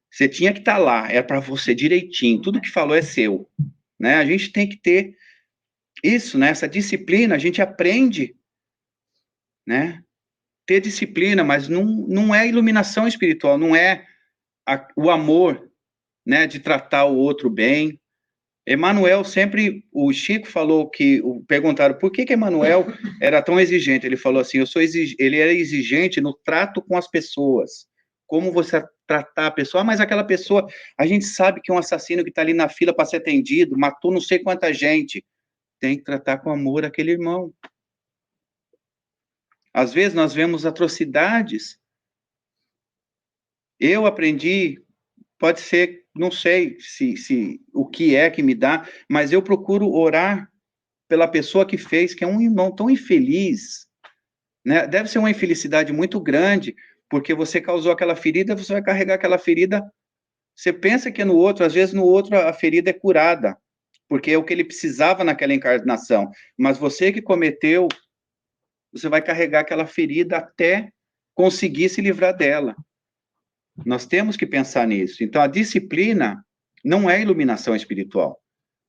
você tinha que estar lá, é para você direitinho, tudo que falou é seu, né? A gente tem que ter isso, né? Essa disciplina, a gente aprende, né? Ter disciplina, mas não é iluminação espiritual, não é o amor, né, de tratar o outro bem. Emmanuel sempre, o Chico falou que, perguntaram por que Emmanuel era tão exigente, ele falou assim, ele era exigente no trato com as pessoas, como você tratar a pessoa, mas aquela pessoa, a gente sabe que é um assassino que está ali na fila para ser atendido, matou não sei quanta gente, tem que tratar com amor aquele irmão. Às vezes nós vemos atrocidades, eu aprendi, pode ser, não sei se o que é que me dá, mas eu procuro orar pela pessoa que fez, que é um irmão tão infeliz, né? Deve ser uma infelicidade muito grande, porque você causou aquela ferida, você vai carregar aquela ferida, você pensa que é no outro, às vezes no outro a ferida é curada, porque é o que ele precisava naquela encarnação, mas você que cometeu, você vai carregar aquela ferida até conseguir se livrar dela. Nós temos que pensar nisso. Então, a disciplina não é iluminação espiritual.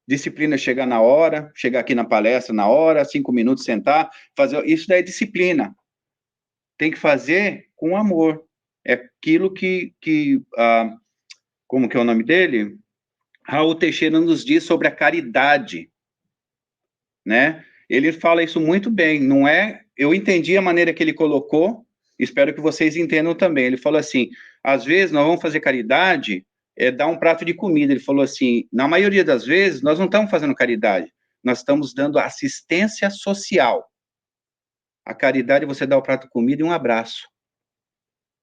Disciplina é chegar na hora, chegar aqui na palestra na hora, 5 minutos, sentar, fazer... Isso daí é disciplina. Tem que fazer com amor. É aquilo que como que é o nome dele? Raul Teixeira nos diz sobre a caridade, né? Ele fala isso muito bem, não é... Eu entendi a maneira que ele colocou, espero que vocês entendam também. Ele falou assim, às vezes nós vamos fazer caridade, dar um prato de comida. Ele falou assim, na maioria das vezes, nós não estamos fazendo caridade, nós estamos dando assistência social. A caridade é você dar o prato de comida e um abraço.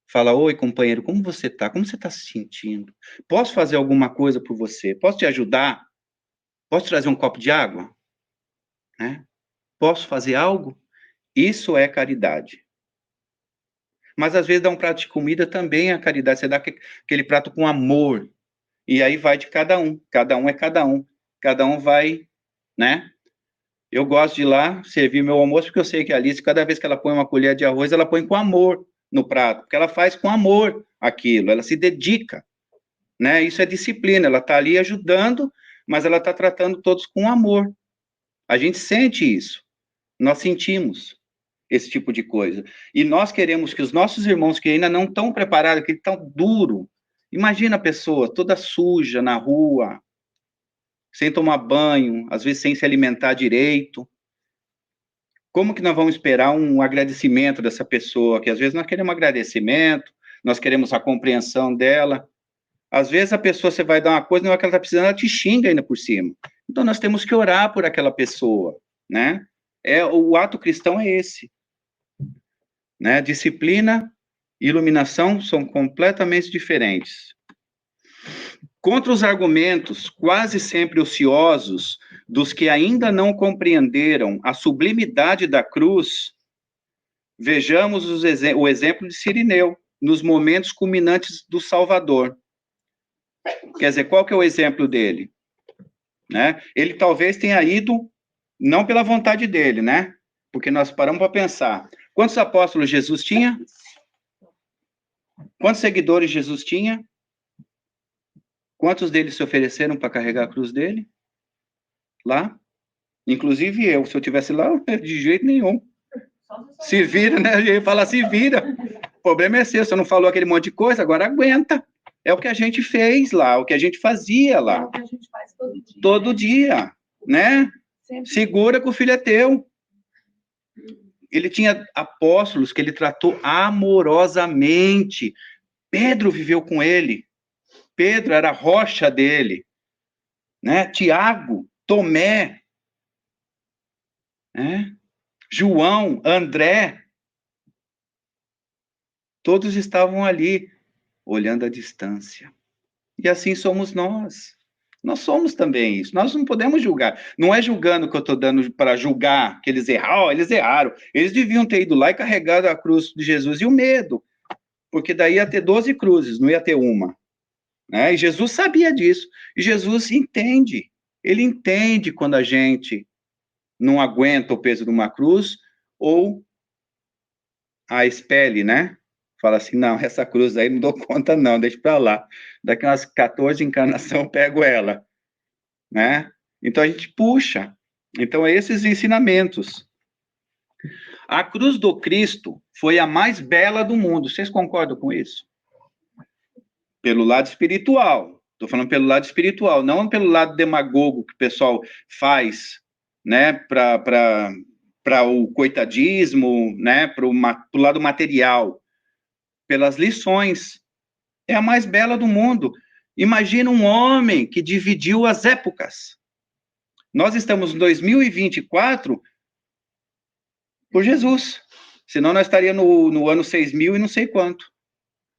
Fala, oi, companheiro, como você está? Como você está se sentindo? Posso fazer alguma coisa por você? Posso te ajudar? Posso trazer um copo de água? né? Posso fazer algo? Isso é caridade. Mas às vezes dar um prato de comida também é caridade. Você dá aquele prato com amor. E aí vai de cada um. Cada um é cada um. Cada um vai, né? Eu gosto de ir lá servir meu almoço, porque eu sei que a Alice, cada vez que ela põe uma colher de arroz, ela põe com amor no prato, porque ela faz com amor aquilo, ela se dedica, né? Isso é disciplina, ela está ali ajudando, mas ela está tratando todos com amor. A gente sente isso, nós sentimos esse tipo de coisa. E nós queremos que os nossos irmãos que ainda não estão preparados, que estão duro, imagina a pessoa toda suja na rua, sem tomar banho, às vezes sem se alimentar direito. Como que nós vamos esperar um agradecimento dessa pessoa? Que às vezes nós queremos agradecimento, nós queremos a compreensão dela. Às vezes a pessoa, você vai dar uma coisa, não é o que ela está precisando, ela te xinga ainda por cima. Então nós temos que orar por aquela pessoa, né? O ato cristão é esse, né? Disciplina e iluminação são completamente diferentes. Contra os argumentos quase sempre ociosos dos que ainda não compreenderam a sublimidade da cruz, vejamos o exemplo de Cirineu, nos momentos culminantes do Salvador. Quer dizer, qual que é o exemplo dele? Né? Ele talvez tenha ido, não pela vontade dele, né? Porque nós paramos para pensar. Quantos apóstolos Jesus tinha? Quantos seguidores Jesus tinha? Quantos deles se ofereceram para carregar a cruz dele? Lá? Inclusive eu, se eu tivesse lá, de jeito nenhum. Se vira, né? Eu ia falar, se vira. O problema é seu, você não falou aquele monte de coisa, agora aguenta. É o que a gente fez lá, o que a gente fazia lá. É o que a gente faz todo dia. Todo dia, né? Sempre. Segura que o filho é teu. Ele tinha apóstolos que ele tratou amorosamente. Pedro viveu com ele. Pedro era a rocha dele. Né? Tiago, Tomé, né? João, André. Todos estavam ali, olhando à distância. E assim somos nós. Nós somos também isso. Nós não podemos julgar. Não é julgando que eu estou dando para julgar que eles erraram. Eles erraram. Eles deviam ter ido lá e carregado a cruz de Jesus e o medo. Porque daí ia ter 12 cruzes, não ia ter uma. Né? E Jesus sabia disso. E Jesus entende. Ele entende quando a gente não aguenta o peso de uma cruz ou a espelhe, né? Fala assim, não, essa cruz aí não dou conta não, deixa para lá. Daqui umas 14 encarnações eu pego ela, né? Então a gente puxa. Então esses ensinamentos. A cruz do Cristo foi a mais bela do mundo. Vocês concordam com isso? Pelo lado espiritual. Estou falando pelo lado espiritual, não pelo lado demagogo que o pessoal faz, né, para o coitadismo, né, para o lado material. Pelas lições. É a mais bela do mundo. Imagina um homem que dividiu as épocas. Nós estamos em 2024 por Jesus. Senão nós estaríamos no ano 6000 e não sei quanto.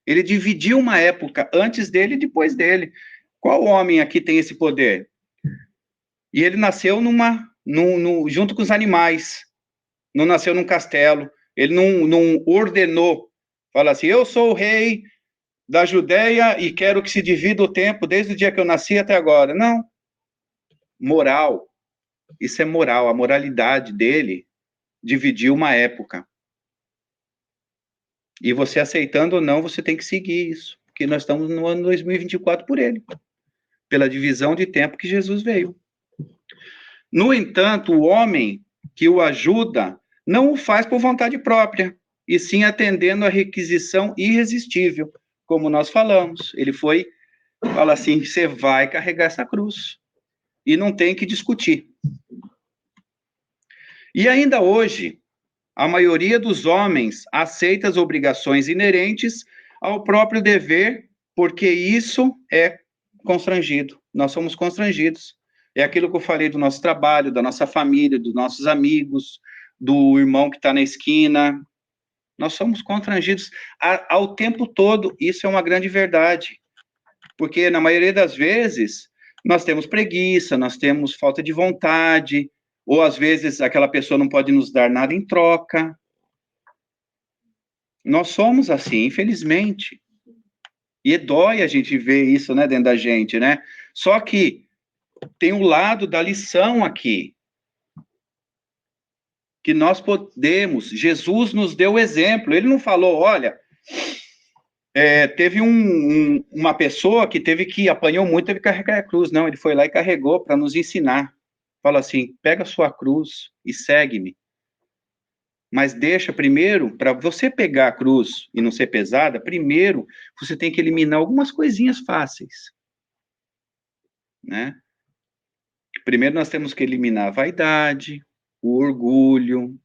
Ele dividiu uma época antes dele e depois dele. Qual homem aqui tem esse poder? E ele nasceu junto com os animais. Não nasceu num castelo. Ele não ordenou. Fala assim, eu sou o rei da Judéia e quero que se divida o tempo desde o dia que eu nasci até agora. Não. Moral. Isso é moral. A moralidade dele dividiu uma época. E você aceitando ou não, você tem que seguir isso. Porque nós estamos no ano 2024 por ele. Pela divisão de tempo que Jesus veio. No entanto, o homem que o ajuda não o faz por vontade própria, e sim atendendo à requisição irresistível, como nós falamos. Ele fala assim, você vai carregar essa cruz. E não tem que discutir. E ainda hoje, a maioria dos homens aceita as obrigações inerentes ao próprio dever, porque isso é constrangido. Nós somos constrangidos. É aquilo que eu falei do nosso trabalho, da nossa família, dos nossos amigos, do irmão que está na esquina. Nós somos constrangidos ao tempo todo. Isso é uma grande verdade. Porque, na maioria das vezes, nós temos preguiça, nós temos falta de vontade, Ou, às vezes, aquela pessoa não pode nos dar nada em troca. Nós somos assim, infelizmente. E dói a gente ver isso, né, dentro da gente, né? Só que tem um lado da lição aqui. Que nós podemos, Jesus nos deu o exemplo. Ele não falou, olha, teve uma pessoa que apanhou muito, teve que carregar a cruz. Não, ele foi lá e carregou para nos ensinar. Fala assim, pega a sua cruz e segue-me. Mas deixa primeiro, para você pegar a cruz e não ser pesada, primeiro você tem que eliminar algumas coisinhas fáceis, né? Primeiro nós temos que eliminar a vaidade, o orgulho,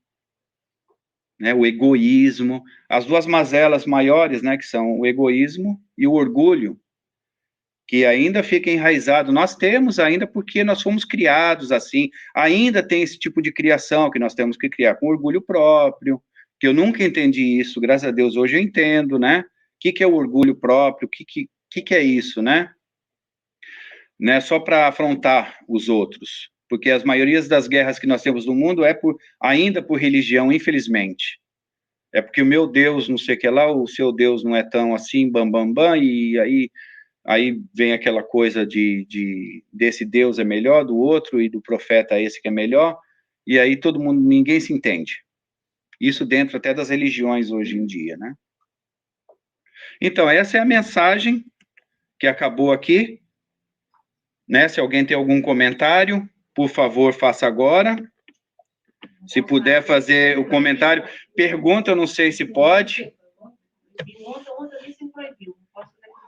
né, o egoísmo, as duas mazelas maiores, né, que são o egoísmo e o orgulho, que ainda fica enraizado. Nós temos ainda porque nós fomos criados assim, ainda tem esse tipo de criação que nós temos que criar com orgulho próprio, que eu nunca entendi isso, graças a Deus hoje eu entendo, né? O que é o orgulho próprio? O que é isso, né? Só para afrontar os outros, porque as maiorias das guerras que nós temos no mundo ainda por religião, infelizmente. É porque o meu Deus, não sei o que lá, o seu Deus não é tão assim, bam, bam, bam, e aí vem aquela coisa desse Deus é melhor, do outro, e do profeta esse que é melhor, e aí ninguém se entende. Isso dentro até das religiões hoje em dia, né? Então, essa é a mensagem que acabou aqui, né? Se alguém tem algum comentário, por favor, faça agora. Se puder fazer o comentário, pergunta, eu não sei se pode.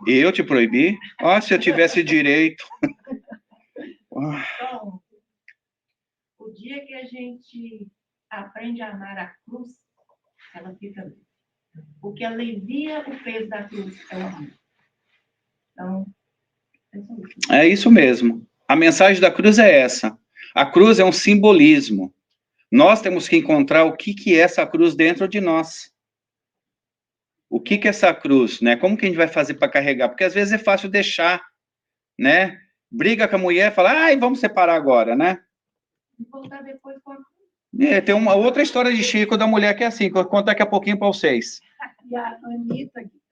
Eu te proibi? Se eu tivesse direito. Então, o dia que a gente aprende a amar a cruz, ela fica ali. O que alivia o peso da cruz é o amor. Então, é isso mesmo. A mensagem da cruz é essa. A cruz é um simbolismo. Nós temos que encontrar o que é essa cruz dentro de nós. O que é essa cruz, né? Como que a gente vai fazer para carregar? Porque às vezes é fácil deixar, né? Briga com a mulher, fala, vamos separar agora, né? E voltar depois com a cruz. Tem uma outra história de Chico da mulher que é assim, que eu vou contar daqui a pouquinho para vocês. E a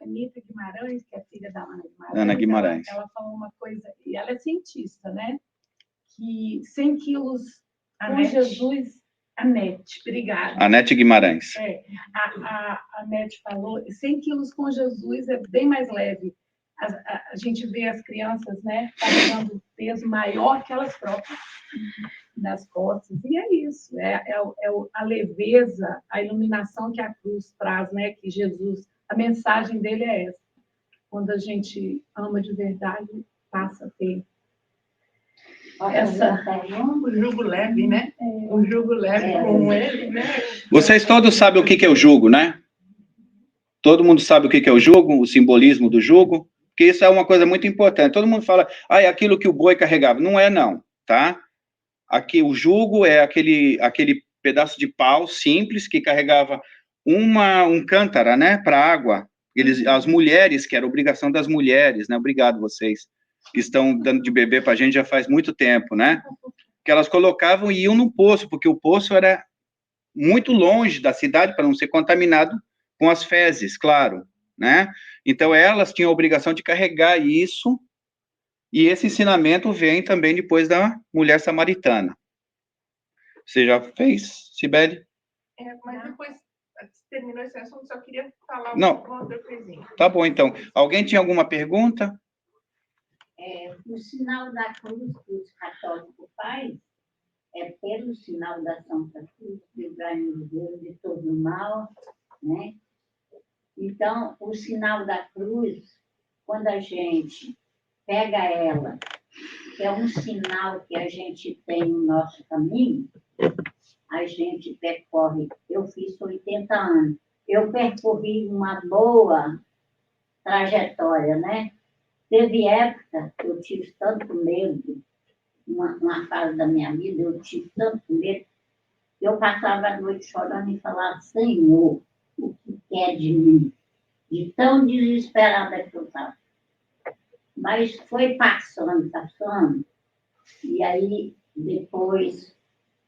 Anitta Guimarães, que é filha da Ana Guimarães. ela falou uma coisa, e ela é cientista, né? Que 100 quilos com Jesus... Anete, obrigada. Anete Guimarães. A Anete falou, 100 quilos com Jesus é bem mais leve. A gente vê as crianças, né, carregando peso maior que elas próprias nas costas. E é isso, a leveza, a iluminação que a cruz traz, né, que Jesus, a mensagem dele é essa. Quando a gente ama de verdade, passa a ter o jugo leve, né? O jugo leve com ele, né? Vocês todos sabem o que é o jugo, né? Todo mundo sabe o que é o jugo, o simbolismo do jugo, porque isso é uma coisa muito importante. Todo mundo fala, é aquilo que o boi carregava. Não é, não, tá? Aqui, o jugo é aquele pedaço de pau simples que carregava um cântara, né, para água. As mulheres, que era obrigação das mulheres, né? Obrigado vocês que estão dando de beber para a gente já faz muito tempo, né? Que elas colocavam e iam no poço, porque o poço era muito longe da cidade para não ser contaminado com as fezes, claro, né? Então elas tinham a obrigação de carregar isso, e esse ensinamento vem também depois da mulher samaritana. Você já fez, Cibele? Mas depois terminou esse assunto, só queria falar uma outra coisinha. Tá bom, então. Alguém tinha alguma pergunta? O sinal da cruz que os católicos fazem é pelo sinal da Santa Cruz, livrai-nos Deus de todo mal, né? Então, o sinal da cruz, quando a gente pega ela, que é um sinal que a gente tem no nosso caminho, a gente percorre. Eu fiz 80 anos. Eu percorri uma boa trajetória, né? Teve época que eu tive tanto medo, uma fase da minha vida, eu tive tanto medo, que eu passava a noite chorando e falava, Senhor, o que quer de mim? De tão desesperada que eu estava. Mas foi passando, e aí depois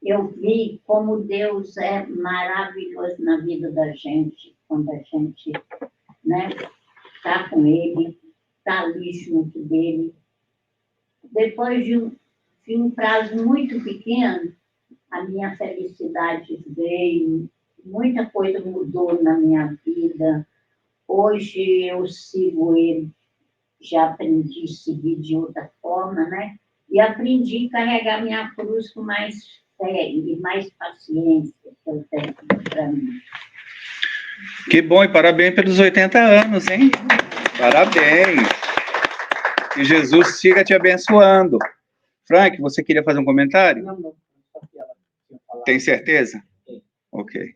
eu vi como Deus é maravilhoso na vida da gente, quando a gente, né, está com Ele, está ali junto dele. Depois de um prazo muito pequeno, a minha felicidade veio, muita coisa mudou na minha vida. Hoje eu sigo ele, já aprendi a seguir de outra forma, né? E aprendi a carregar minha cruz com mais fé e mais paciência que eu tenho para mim. Que bom, e parabéns pelos 80 anos, hein? Parabéns. Que Jesus siga te abençoando. Frank, você queria fazer um comentário? Não, só que ela tinha falado. Tem certeza? Sim. Ok.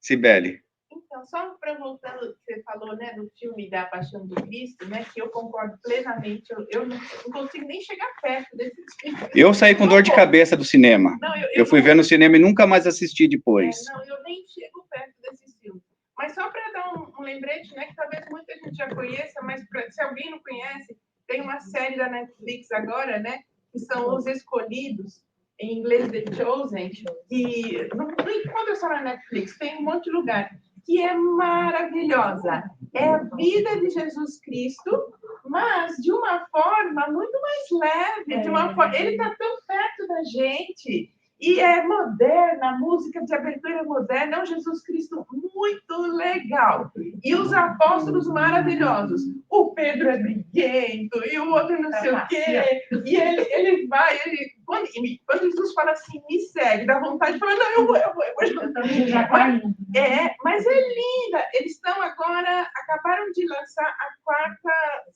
Cibele. Então, só para voltando ao que você falou, né, do filme da Paixão do Cristo, né, que eu concordo plenamente, eu não consigo nem chegar perto desse filme. Eu saí com dor de cabeça do cinema. Não, Eu fui ver no cinema e nunca mais assisti depois. Não, eu nem chego perto desses filmes. Mas só para dar um lembrete, né, que talvez muita gente já conheça, mas se alguém não conhece, tem uma série da Netflix agora, né, que são Os Escolhidos, em inglês The Chosen, e não encontra só na Netflix, tem um monte de lugar, que é maravilhosa. É a vida de Jesus Cristo, mas de uma forma muito mais leve, de uma forma... Ele está tão perto da gente, e é moderna, a música de abertura é moderna, é um Jesus Cristo muito legal. E os apóstolos maravilhosos. O Pedro é briguento, e o outro não sei o quê. E ele vai, quando Jesus fala assim, me segue, dá vontade de falar, não, eu vou mas é linda. Eles estão agora, acabaram de lançar a quarta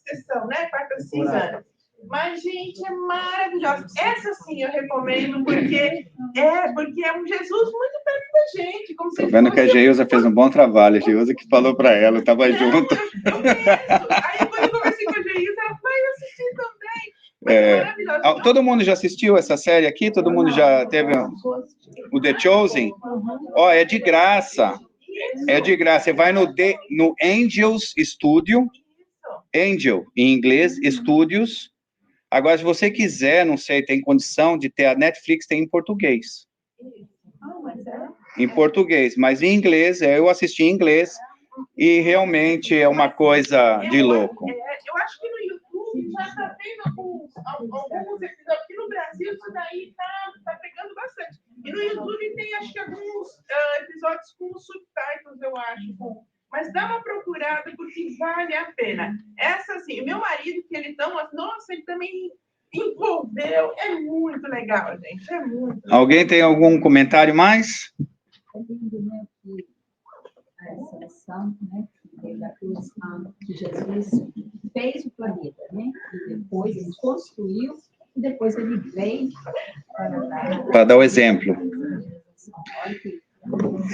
sessão, né? Quarta season. Mas, gente, é maravilhosa. Essa sim eu recomendo, porque é um Jesus muito perto da gente. Como se Vendo que a Geusa fez um bom trabalho, a Geusa que falou para ela, eu estava junto. Eu conheço. Aí quando eu conversei com a Geusa, ela falou, eu assisti também. Mas é maravilhosa. Todo mundo já assistiu essa série aqui? Todo mundo já teve o The Chosen? Ó, é de graça. É de graça. Você vai no Angels Studio. Angel, em inglês, Studios. Agora, se você quiser, não sei, tem condição de ter, a Netflix tem em português. Em português, mas em inglês, eu assisti em inglês, e realmente é uma coisa de louco. Eu acho que no YouTube já está tendo alguns episódios, aqui no Brasil isso daí está pegando bastante. E no YouTube tem, acho que, alguns episódios com subtítulos, eu acho, mas dá uma procurada, porque vale a pena. Essa, assim, meu marido, que ele tão... Nossa, ele também envolveu. É muito legal, gente. É muito legal. Alguém tem algum comentário mais? É lindo, né, que essa lição, né, da cruz que Jesus fez o planeta, né, e depois ele construiu, e depois ele veio para dar o exemplo.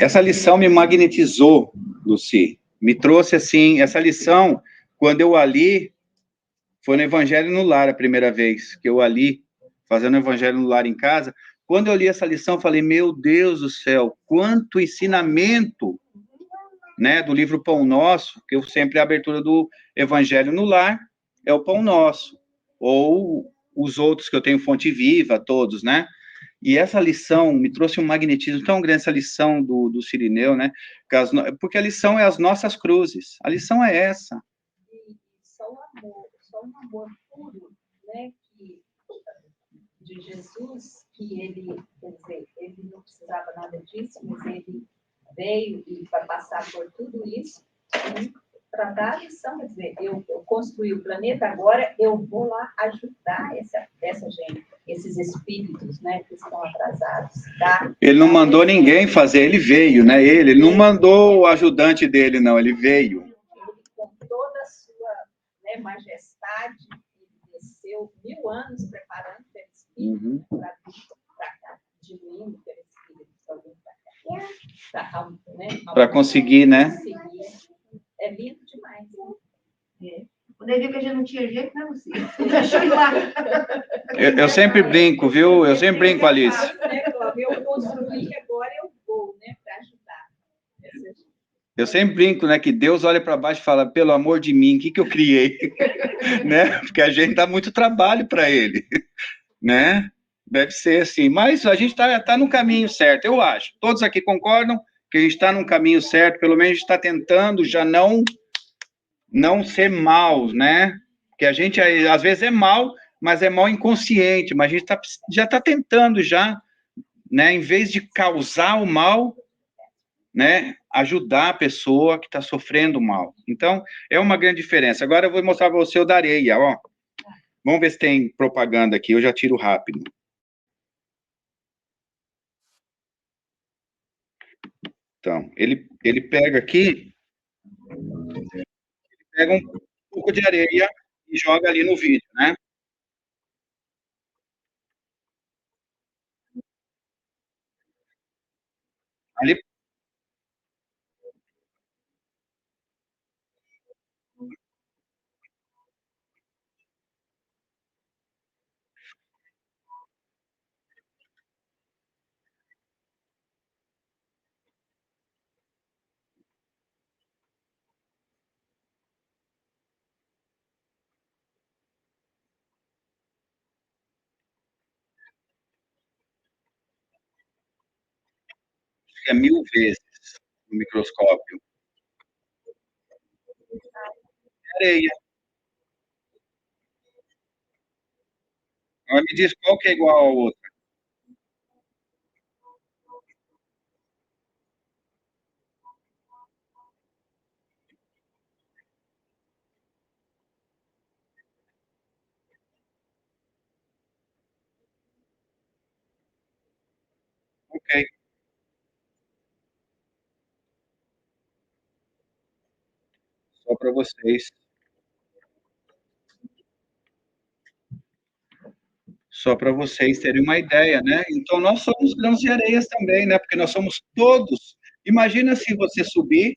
Essa lição me magnetizou, Lucy. Me trouxe, assim, essa lição, quando eu a li, foi no Evangelho no Lar, a primeira vez que eu a li, fazendo o Evangelho no Lar em casa. Quando eu li essa lição, eu falei, meu Deus do céu, quanto ensinamento, né, do livro Pão Nosso, que eu sempre, a abertura do Evangelho no Lar, é o Pão Nosso, ou os outros que eu tenho, Fonte Viva, todos, né? E essa lição me trouxe um magnetismo tão grande, essa lição do Cirineu, né? Porque a lição é as nossas cruzes. A lição é essa. E só um amor puro, né? De Jesus, que ele, quer dizer, ele não precisava nada disso, mas ele veio e para passar por tudo isso, para dar a lição, quer dizer, eu construí o planeta, agora eu vou lá ajudar essa gente, esses espíritos, né, que estão atrasados. Ele não mandou ninguém fazer, ele veio, né? Ele não mandou o ajudante dele, não, ele veio. Ele, com toda a sua, né, majestade, ele desceu 1000 anos preparando pelo espírito para cá, diminuindo pelo espírito para cá, para conseguir, né? É lindo demais. Né? Quando ele viu que a gente não tinha jeito, não, você deixou ele lá. Eu sempre brinco, viu? Eu sempre brinco, Alice. Eu construí, agora eu vou, né, para ajudar. Eu sempre brinco, né, que Deus olha para baixo e fala, pelo amor de mim, o que eu criei? Né? Porque a gente dá muito trabalho para ele, né? Deve ser, sim. Mas a gente tá no caminho certo, eu acho. Todos aqui concordam que a gente está no caminho certo, pelo menos a gente está tentando já não ser maus, né? Que a gente, às vezes, é mal, mas é mal inconsciente, mas a gente já está tentando já, né? Em vez de causar o mal, né? Ajudar a pessoa que está sofrendo mal. Então, é uma grande diferença. Agora eu vou mostrar para você o da areia, ó. Vamos ver se tem propaganda aqui, eu já tiro rápido. Então, ele pega aqui, pega um pouco de areia e joga ali no vídeo, né? Ali é 1000 vezes no microscópio. Areia. Agora me diz qual que é igual ao outro. Ok, só para vocês. Só para vocês terem uma ideia, né? Então, nós somos grãos de areias também, né? Porque nós somos todos. Imagina se você subir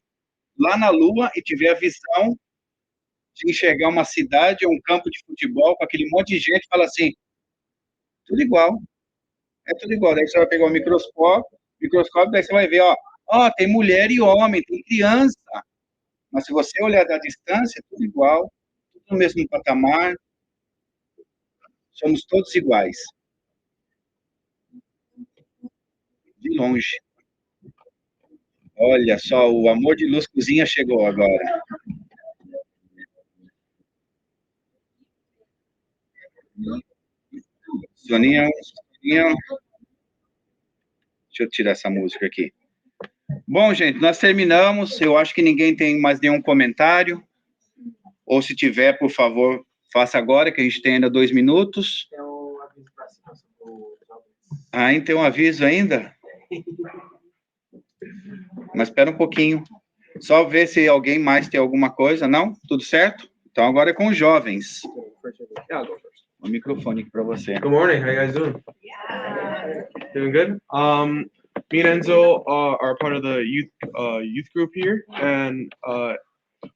lá na Lua e tiver a visão de enxergar uma cidade ou um campo de futebol com aquele monte de gente e fala assim, tudo igual, é tudo igual. Daí você vai pegar o microscópio, daí você vai ver, ó, tem mulher e homem, tem criança. Mas se você olhar da distância, é tudo igual, tudo no mesmo patamar, somos todos iguais, de longe. Olha só, o amor de luz cozinha chegou agora. Soninha, Soninha, deixa eu tirar essa música aqui. Bom, gente, nós terminamos. Eu acho que ninguém tem mais nenhum comentário. Ou se tiver, por favor, faça agora, que a gente tem ainda 2 minutos. Tem um aviso para cima sobre o jovens. Ainda tem um aviso ainda? Mas espera um pouquinho. Só ver se alguém mais tem alguma coisa. Não? Tudo certo? Então agora é com os jovens. Yeah, I'll go first. O microfone aqui para você. Good morning. How you guys doing? Doing good. Me and Enzo are part of the youth group here, and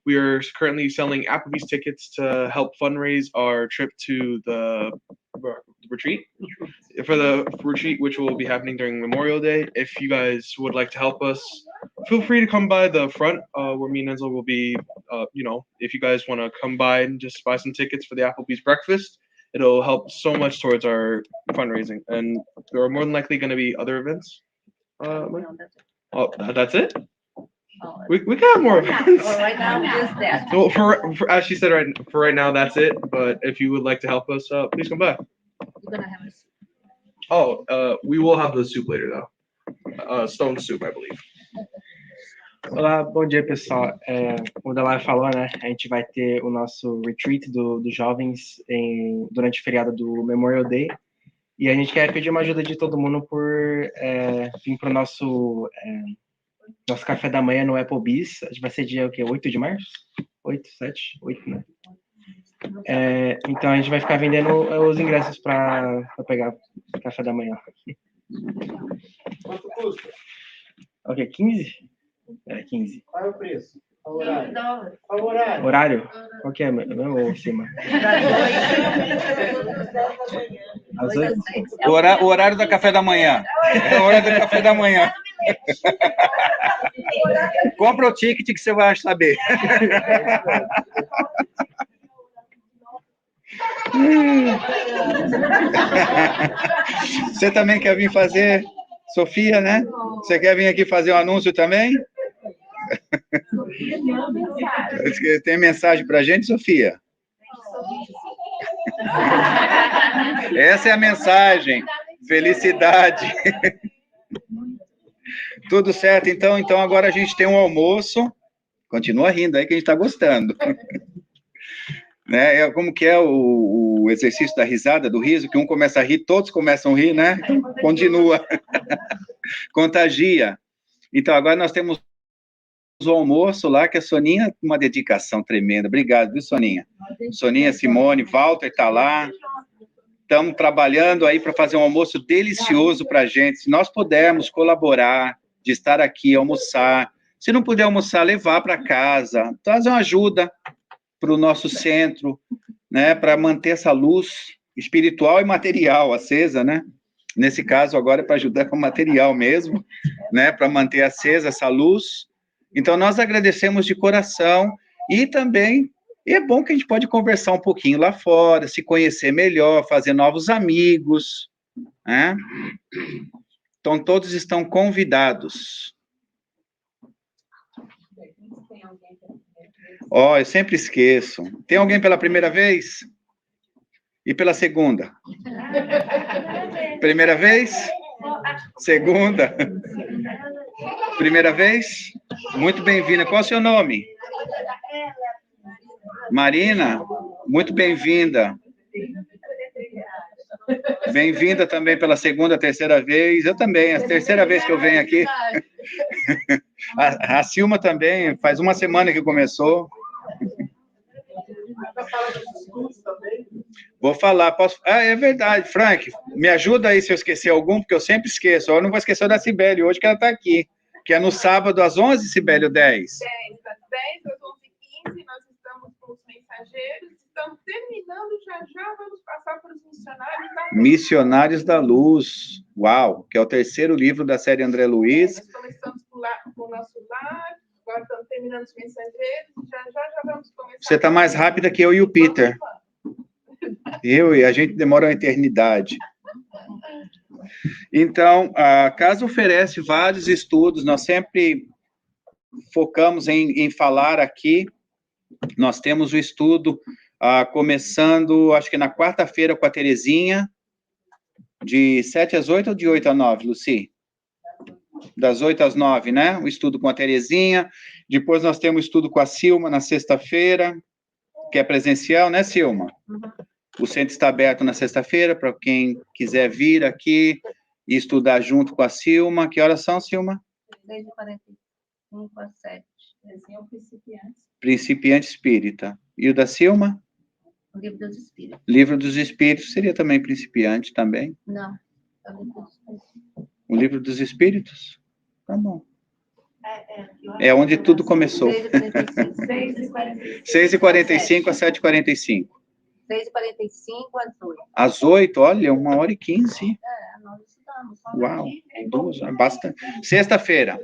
we are currently selling Applebee's tickets to help fundraise our trip to the retreat, which will be happening during Memorial Day. If you guys would like to help us, feel free to come by the front where me and Enzo will be. If you guys want to come by and just buy some tickets for the Applebee's breakfast, it'll help so much towards our fundraising. And there are more than likely going to be other events. Oh, that's it? We can have more events. Well, right now, just that. So for as she said, for right now, that's it. But if you would like to help us, please come by. You're gonna have a soup. Oh, we will have the soup later though. Stone soup, I believe. Olá, bom dia, pessoal. Como o Dalai falou, né? A gente vai ter o nosso retreat dos jovens durante o feriado do Memorial Day. E a gente quer pedir uma ajuda de todo mundo por vir para o nosso café da manhã no Applebee's. Vai ser dia o quê? 8 de março? 8, 7, 8, né? Então a gente vai ficar vendendo os ingressos para pegar o café da manhã. Quanto custa? Ok, 15? 15. Qual é o preço? Qual o horário? $15. Qual o horário? Horário? Qual que é? Mesmo ou cima? Às 8? O horário do café da manhã. É a hora do café da manhã. Compra o ticket que você vai saber. Você também quer vir fazer, Sofia, né? Você quer vir aqui fazer um anúncio também? Tem mensagem pra gente, Sofia? Essa é a mensagem. Felicidade. Tudo certo, então. Então agora a gente tem um almoço. Continua rindo aí que a gente está gostando. Né? Como que é o exercício da risada, do riso, que um começa a rir, todos começam a rir, né? Então, continua. Contagia. Então agora nós temos o almoço lá, que a Soninha, uma dedicação tremenda. Obrigado, viu, Soninha? Soninha, Simone, Walter está lá. Estamos trabalhando aí para fazer um almoço delicioso para a gente. Se nós pudermos colaborar, de estar aqui, almoçar. Se não puder almoçar, levar para casa. Trazer uma ajuda para o nosso centro, né? Para manter essa luz espiritual e material acesa, né? Nesse caso, agora é para ajudar com o material mesmo, né? Para manter acesa essa luz. Então, nós agradecemos de coração e também é bom que a gente pode conversar um pouquinho lá fora, se conhecer melhor, fazer novos amigos, né? Então, todos estão convidados. Ó, eu sempre esqueço. Tem alguém pela primeira vez? E pela segunda? Primeira vez? Segunda? Primeira vez? Muito bem-vinda. Qual é o seu nome? Marina? Muito bem-vinda. Bem-vinda também pela segunda, terceira vez. Eu também, é a terceira vez que eu venho aqui. A Silma também, faz uma semana que começou. Vou falar, posso... Ah, é verdade, Frank, me ajuda aí se eu esquecer algum, porque eu sempre esqueço. Eu não vou esquecer da Cibele hoje, que ela está aqui, que é no sábado às 11, Cibele, 10. 10 às 11h15, nós estamos com os mensageiros, estamos terminando, já vamos passar para os missionários da luz. Missionários da Luz, uau, que é o terceiro livro da série André Luiz. Nós começamos com o nosso lar, agora estamos terminando os mensageiros, já vamos começar. Você está mais rápida que eu e o Peter. Eu e a gente demora uma eternidade. Então, a casa oferece vários estudos, nós sempre focamos em falar aqui. Nós temos o estudo começando, acho que na quarta-feira com a Terezinha, de 7 às 8 ou de 8 às 9, Luci? Das 8 às 9, né? O estudo com a Terezinha. Depois nós temos o estudo com a Silma na sexta-feira, que é presencial, né, Silma? O centro está aberto na sexta-feira para quem quiser vir aqui e estudar junto com a Silma. Que horas são, Silma? 6h45 às 7. Principiante espírita. E o da Silma? O livro dos Espíritos. Livro dos Espíritos seria também principiante também? Não, é o livro dos Espíritos. O Livro dos Espíritos? Tá bom. É onde tudo começou. 6h45 às 7h45. 6h45 às 8. Às 8, olha, 1h15. É, nós estamos. Uau, 2 horas, bastante. Sexta-feira.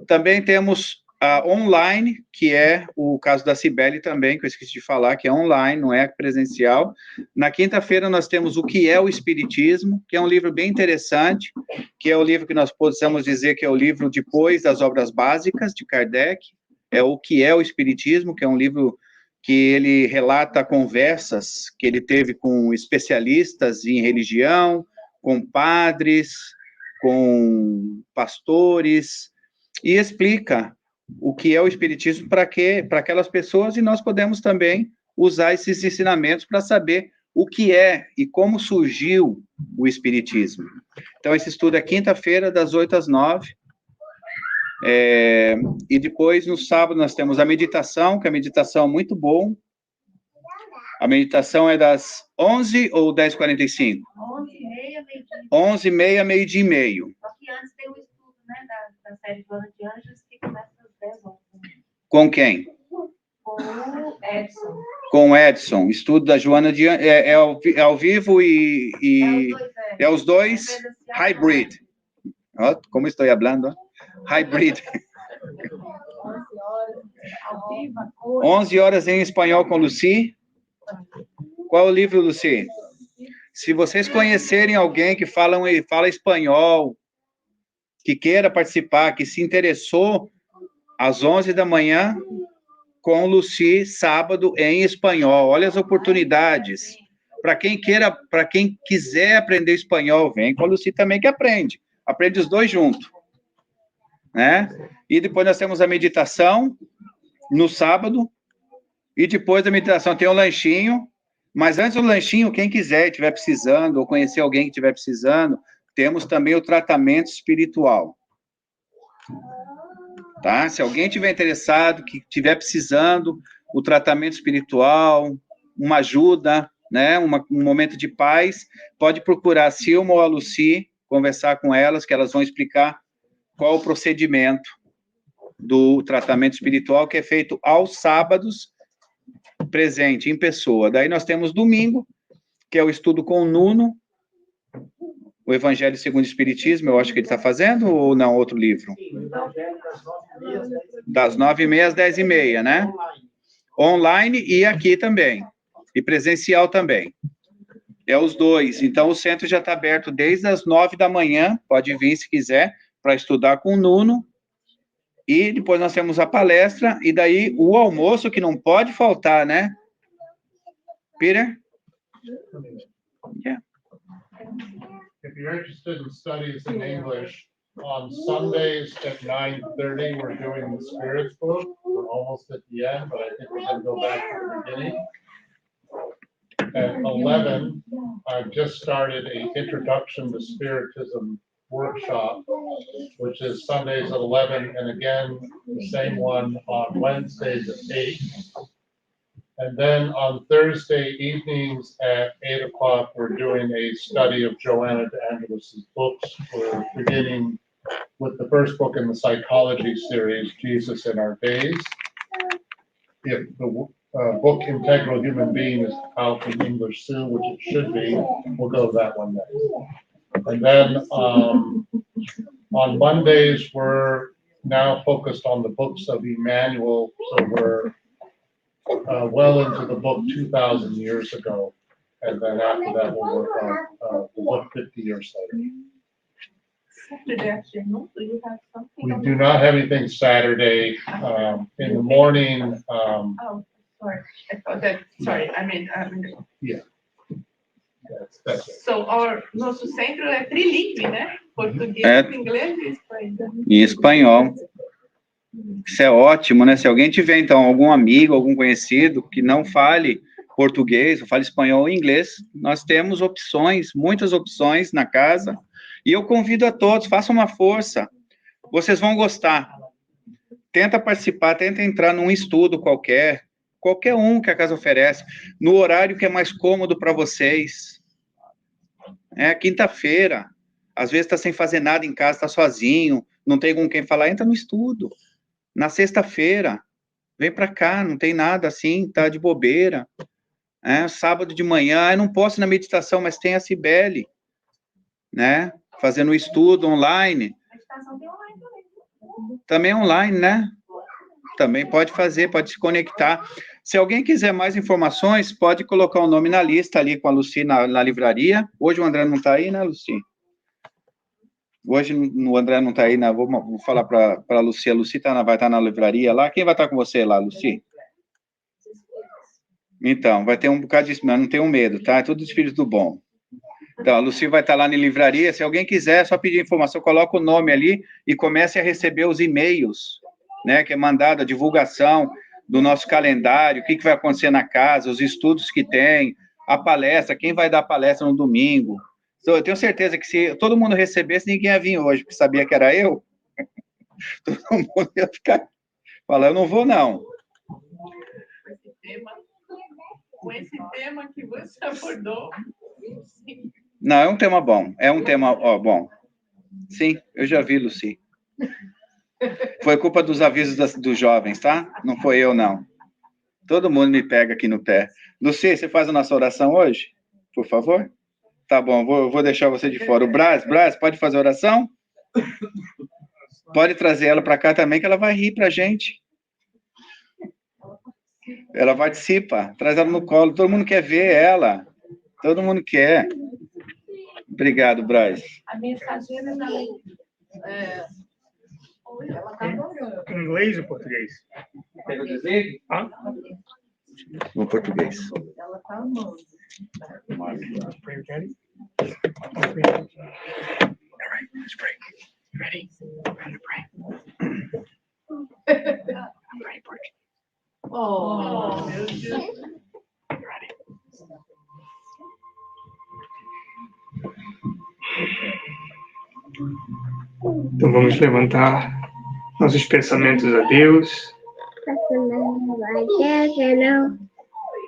Também temos a online, que é o caso da Cibele também, que eu esqueci de falar, que é online, não é presencial. Na quinta-feira nós temos O que é o Espiritismo, que é um livro bem interessante, que é o livro que nós possamos dizer que é o livro depois das obras básicas de Kardec, é O que é o Espiritismo, que é um livro que ele relata conversas que ele teve com especialistas em religião, com padres, com pastores, e explica o que é o Espiritismo para aquelas pessoas, e nós podemos também usar esses ensinamentos para saber o que é e como surgiu o Espiritismo. Então, esse estudo é quinta-feira, das 8 às 9. E depois, no sábado, nós temos a meditação, que é a meditação muito bom. A meditação é das 11 ou 10h45? 11h30, meio-dia e meio. Só que antes tem o estudo, né, da série Joana de Anjos, que começa às 10 horas. Com quem? Com o Edson. Com o Edson. Estudo da Joana de Anjos. É ao vivo e é os dois hybrid. Ó, como estou falando? Hybrid. 11 horas em espanhol com Lucy. Qual o livro, Luci? Se vocês conhecerem alguém que fala espanhol, que queira participar, que se interessou, às 11 da manhã, com Luci, sábado, em espanhol. Olha as oportunidades. Para quem quiser aprender espanhol, vem com a Luci também que aprende. Aprende os dois juntos. Né? E depois nós temos a meditação, no sábado, e depois da meditação tem o lanchinho, mas antes do lanchinho, quem quiser, estiver precisando, ou conhecer alguém que estiver precisando, temos também o tratamento espiritual. Tá? Se alguém estiver interessado, que estiver precisando, o tratamento espiritual, uma ajuda, né, um momento de paz, pode procurar a Silma ou a Luci, conversar com elas, que elas vão explicar qual o procedimento do tratamento espiritual, que é feito aos sábados, presente, em pessoa. Daí nós temos domingo, que é o estudo com o Nuno, o Evangelho segundo o Espiritismo, eu acho que ele está fazendo, ou não, outro livro? Sim, o Evangelho Das 9h30 às 10h30, né? Online e aqui também. E presencial também. É os dois. Então, o centro já está aberto desde as 9 da manhã, pode vir se quiser, para estudar com o Nuno. E depois nós temos a palestra, e daí o almoço, que não pode faltar, né? Peter? Yeah. If you're interested in studies in English, on Sundays at 9:30, we're doing the Spirits book. We're almost at the end, but I think we're going to go back to the beginning. At 11, I've just started an Introduction to Spiritism workshop, which is Sundays at 11, and again, the same one on Wednesdays at 8. And then on Thursday evenings at 8 o'clock, we're doing a study of Joanna de Angelis's books. We're beginning with the first book in the psychology series, Jesus in Our Days. If the book Integral Human Being is out in English soon, which it should be, we'll go to that one next. And then on Mondays, we're now focused on the books of Emmanuel, so we're well into the book 2,000 years ago, and then after that we'll work on the book 50 years later. Saturday afternoon, do you have something? We do not have anything Saturday. In the morning, Oh, sorry, I thought that, sorry, I mean, that's it. so nosso centro é trilingüe, né? Português, inglês e espanhol. E espanhol. Isso é ótimo, né? Se alguém tiver, então, algum amigo, algum conhecido que não fale português, ou fale espanhol ou inglês, nós temos opções, muitas opções na casa, e eu convido a todos, façam uma força, vocês vão gostar. Tenta participar, tenta entrar num estudo qualquer um que a casa oferece, no horário que é mais cômodo para vocês. É quinta-feira, às vezes está sem fazer nada em casa, está sozinho, não tem com quem falar, entra no estudo. Na sexta-feira, vem para cá, não tem nada assim, tá de bobeira. Sábado de manhã, eu não posso ir na meditação, mas tem a Cibele, né? Fazendo o estudo online. Meditação tem online também. Também online, né? Também pode fazer, pode se conectar. Se alguém quiser mais informações, pode colocar o nome na lista ali com a Luci na livraria. Hoje o André não está aí, né, Luci? Hoje o André não está aí, né? Vou falar para a Luci. A Luci vai estar na livraria lá. Quem vai estar com você lá, Luci? Então, vai ter um bocado disso, mas não tenham medo, tá? É tudo espírito do bom. Então, a Luci vai estar lá na livraria. Se alguém quiser, é só pedir informação, coloca o nome ali e comece a receber os e-mails, né? Que é mandado a divulgação do nosso calendário, o que vai acontecer na casa, os estudos que tem, a palestra, quem vai dar palestra no domingo. Eu tenho certeza que se todo mundo recebesse, ninguém ia vir hoje, porque sabia que era eu. Todo mundo ia ficar falando, eu não vou, não. Com esse tema que você abordou. Não, é um tema bom. É um tema bom. Sim, eu já vi, Luci. Foi culpa dos avisos dos jovens, tá? Não foi eu, não. Todo mundo me pega aqui no pé. Luci, você faz a nossa oração hoje? Por favor? Tá bom, vou deixar você de fora. O Brás, pode fazer a oração? Pode trazer ela para cá também, que ela vai rir para a gente. Ela participa. Traz ela no colo. Todo mundo quer ver ela. Todo mundo quer. Obrigado, Braz. A mensageira da lei. Ela tá adorando. Em inglês ou português? Ah? No português. Ela tá amando. Pray, Daddy. All right, let's pray. Ready? I'm gonna pray. I'm ready, Portuguese. Oh, meu Deus. You ready? Então vamos levantar nossos pensamentos a Deus,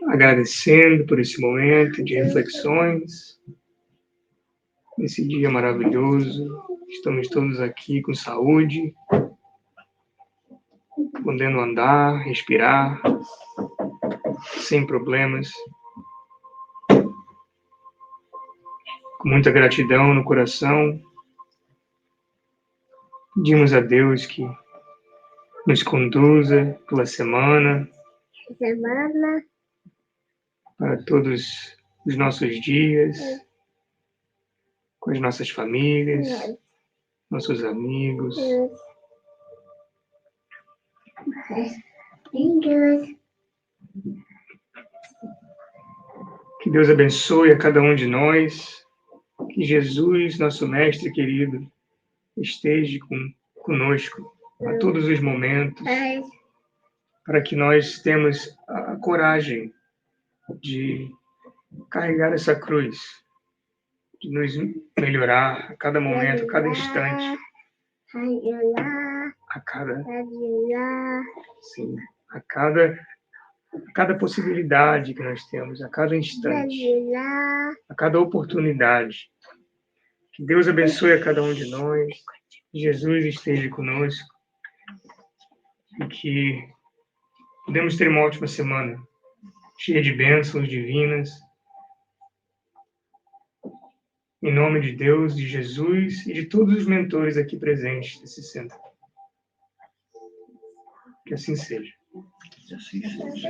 agradecendo por esse momento de reflexões, nesse dia maravilhoso. Estamos todos aqui com saúde, podendo andar, respirar, sem problemas, com muita gratidão no coração. Pedimos a Deus que nos conduza pela semana, para todos os nossos dias, com as nossas famílias, nossos amigos. Que Deus abençoe a cada um de nós, que Jesus, nosso Mestre querido, esteja conosco a todos os momentos, para que nós tenhamos a coragem de carregar essa cruz, de nos melhorar a cada momento, a cada instante, a cada possibilidade que nós temos, a cada instante, a cada oportunidade. Que Deus abençoe a cada um de nós, que Jesus esteja conosco e que podemos ter uma ótima semana, cheia de bênçãos divinas. Em nome de Deus, de Jesus e de todos os mentores aqui presentes nesse centro. Que assim seja. Que assim seja.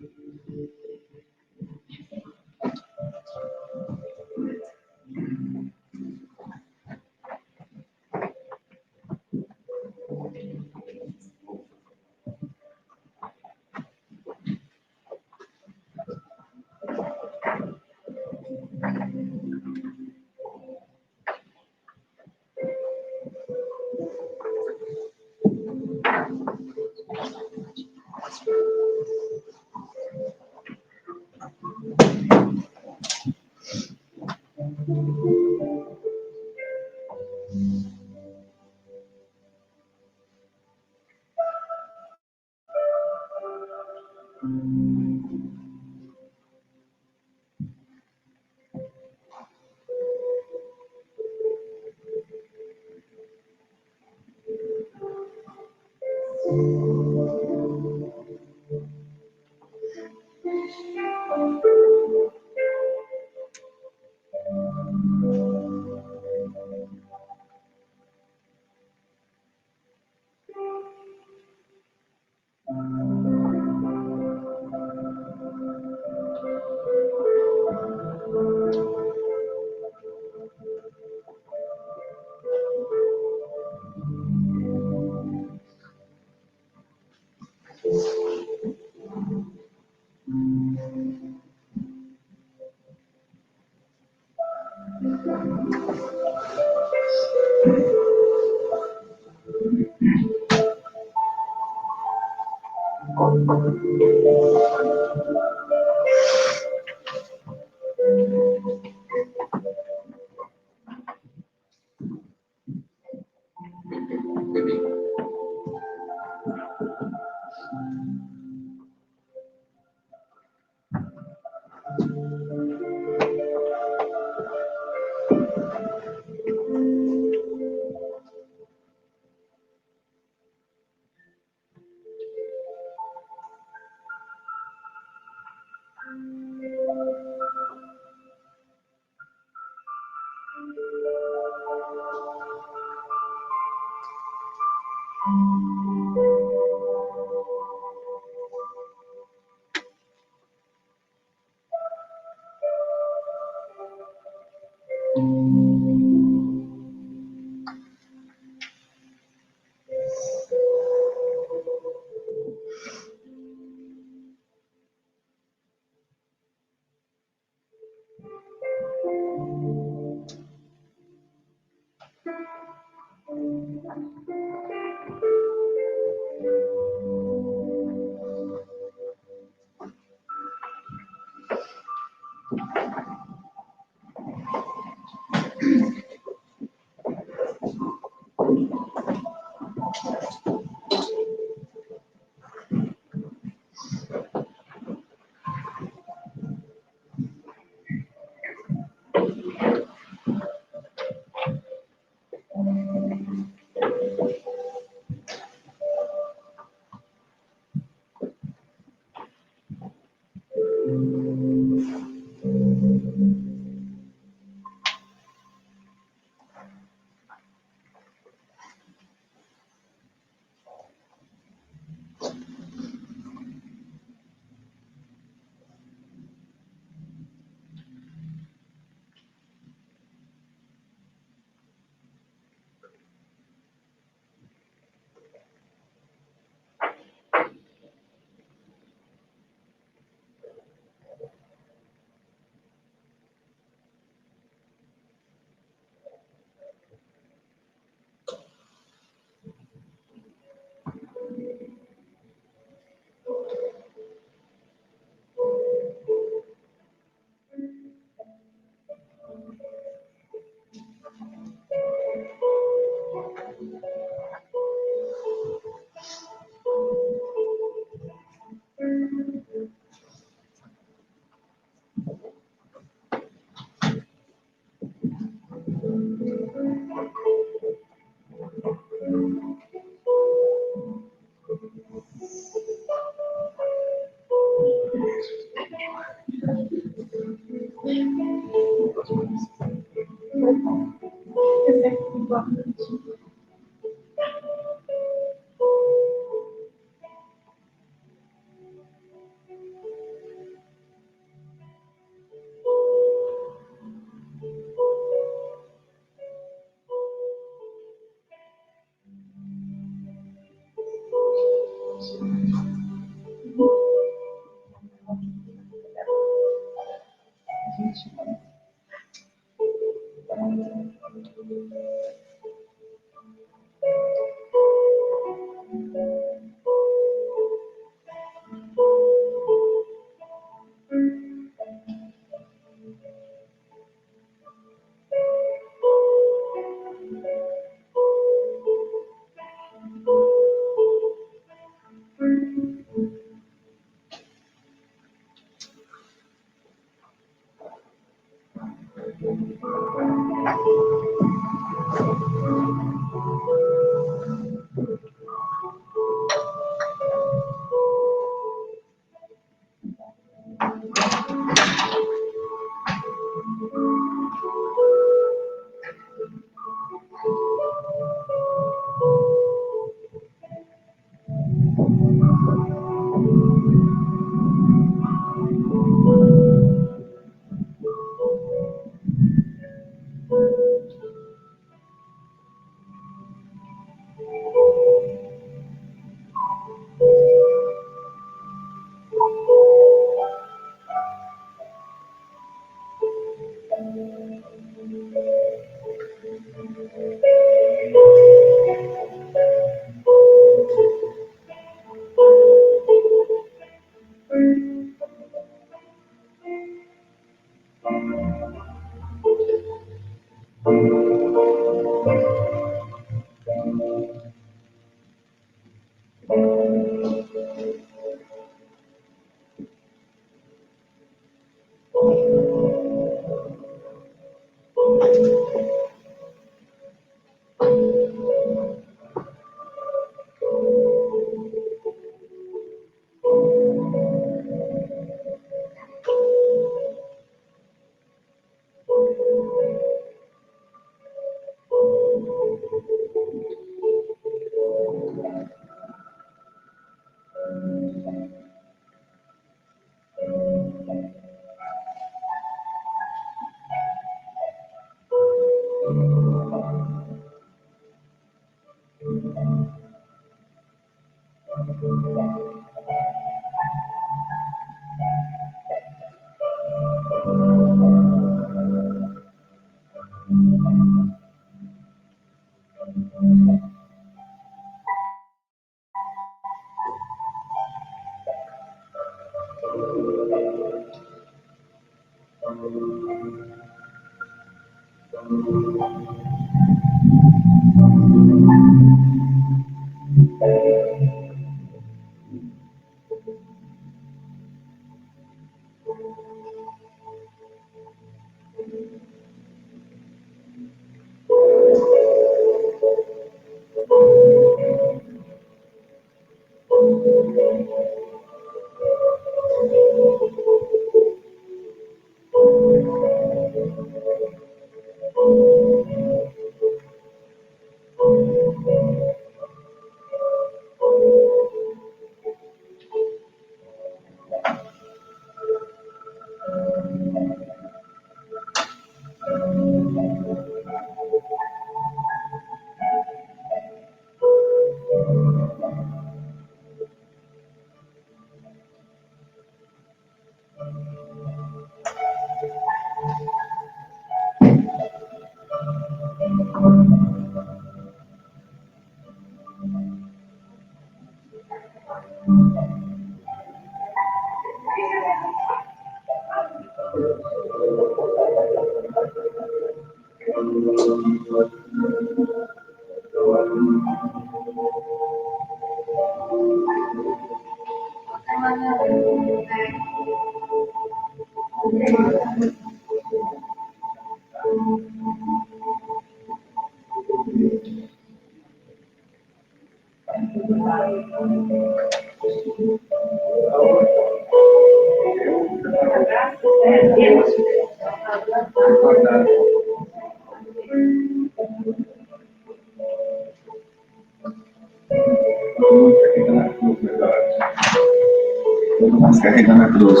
Mas carregando a cruz.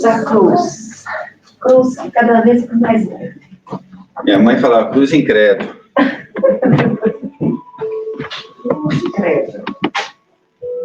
A cruz. Cruz cada vez mais leve. Minha mãe falava cruz em credo.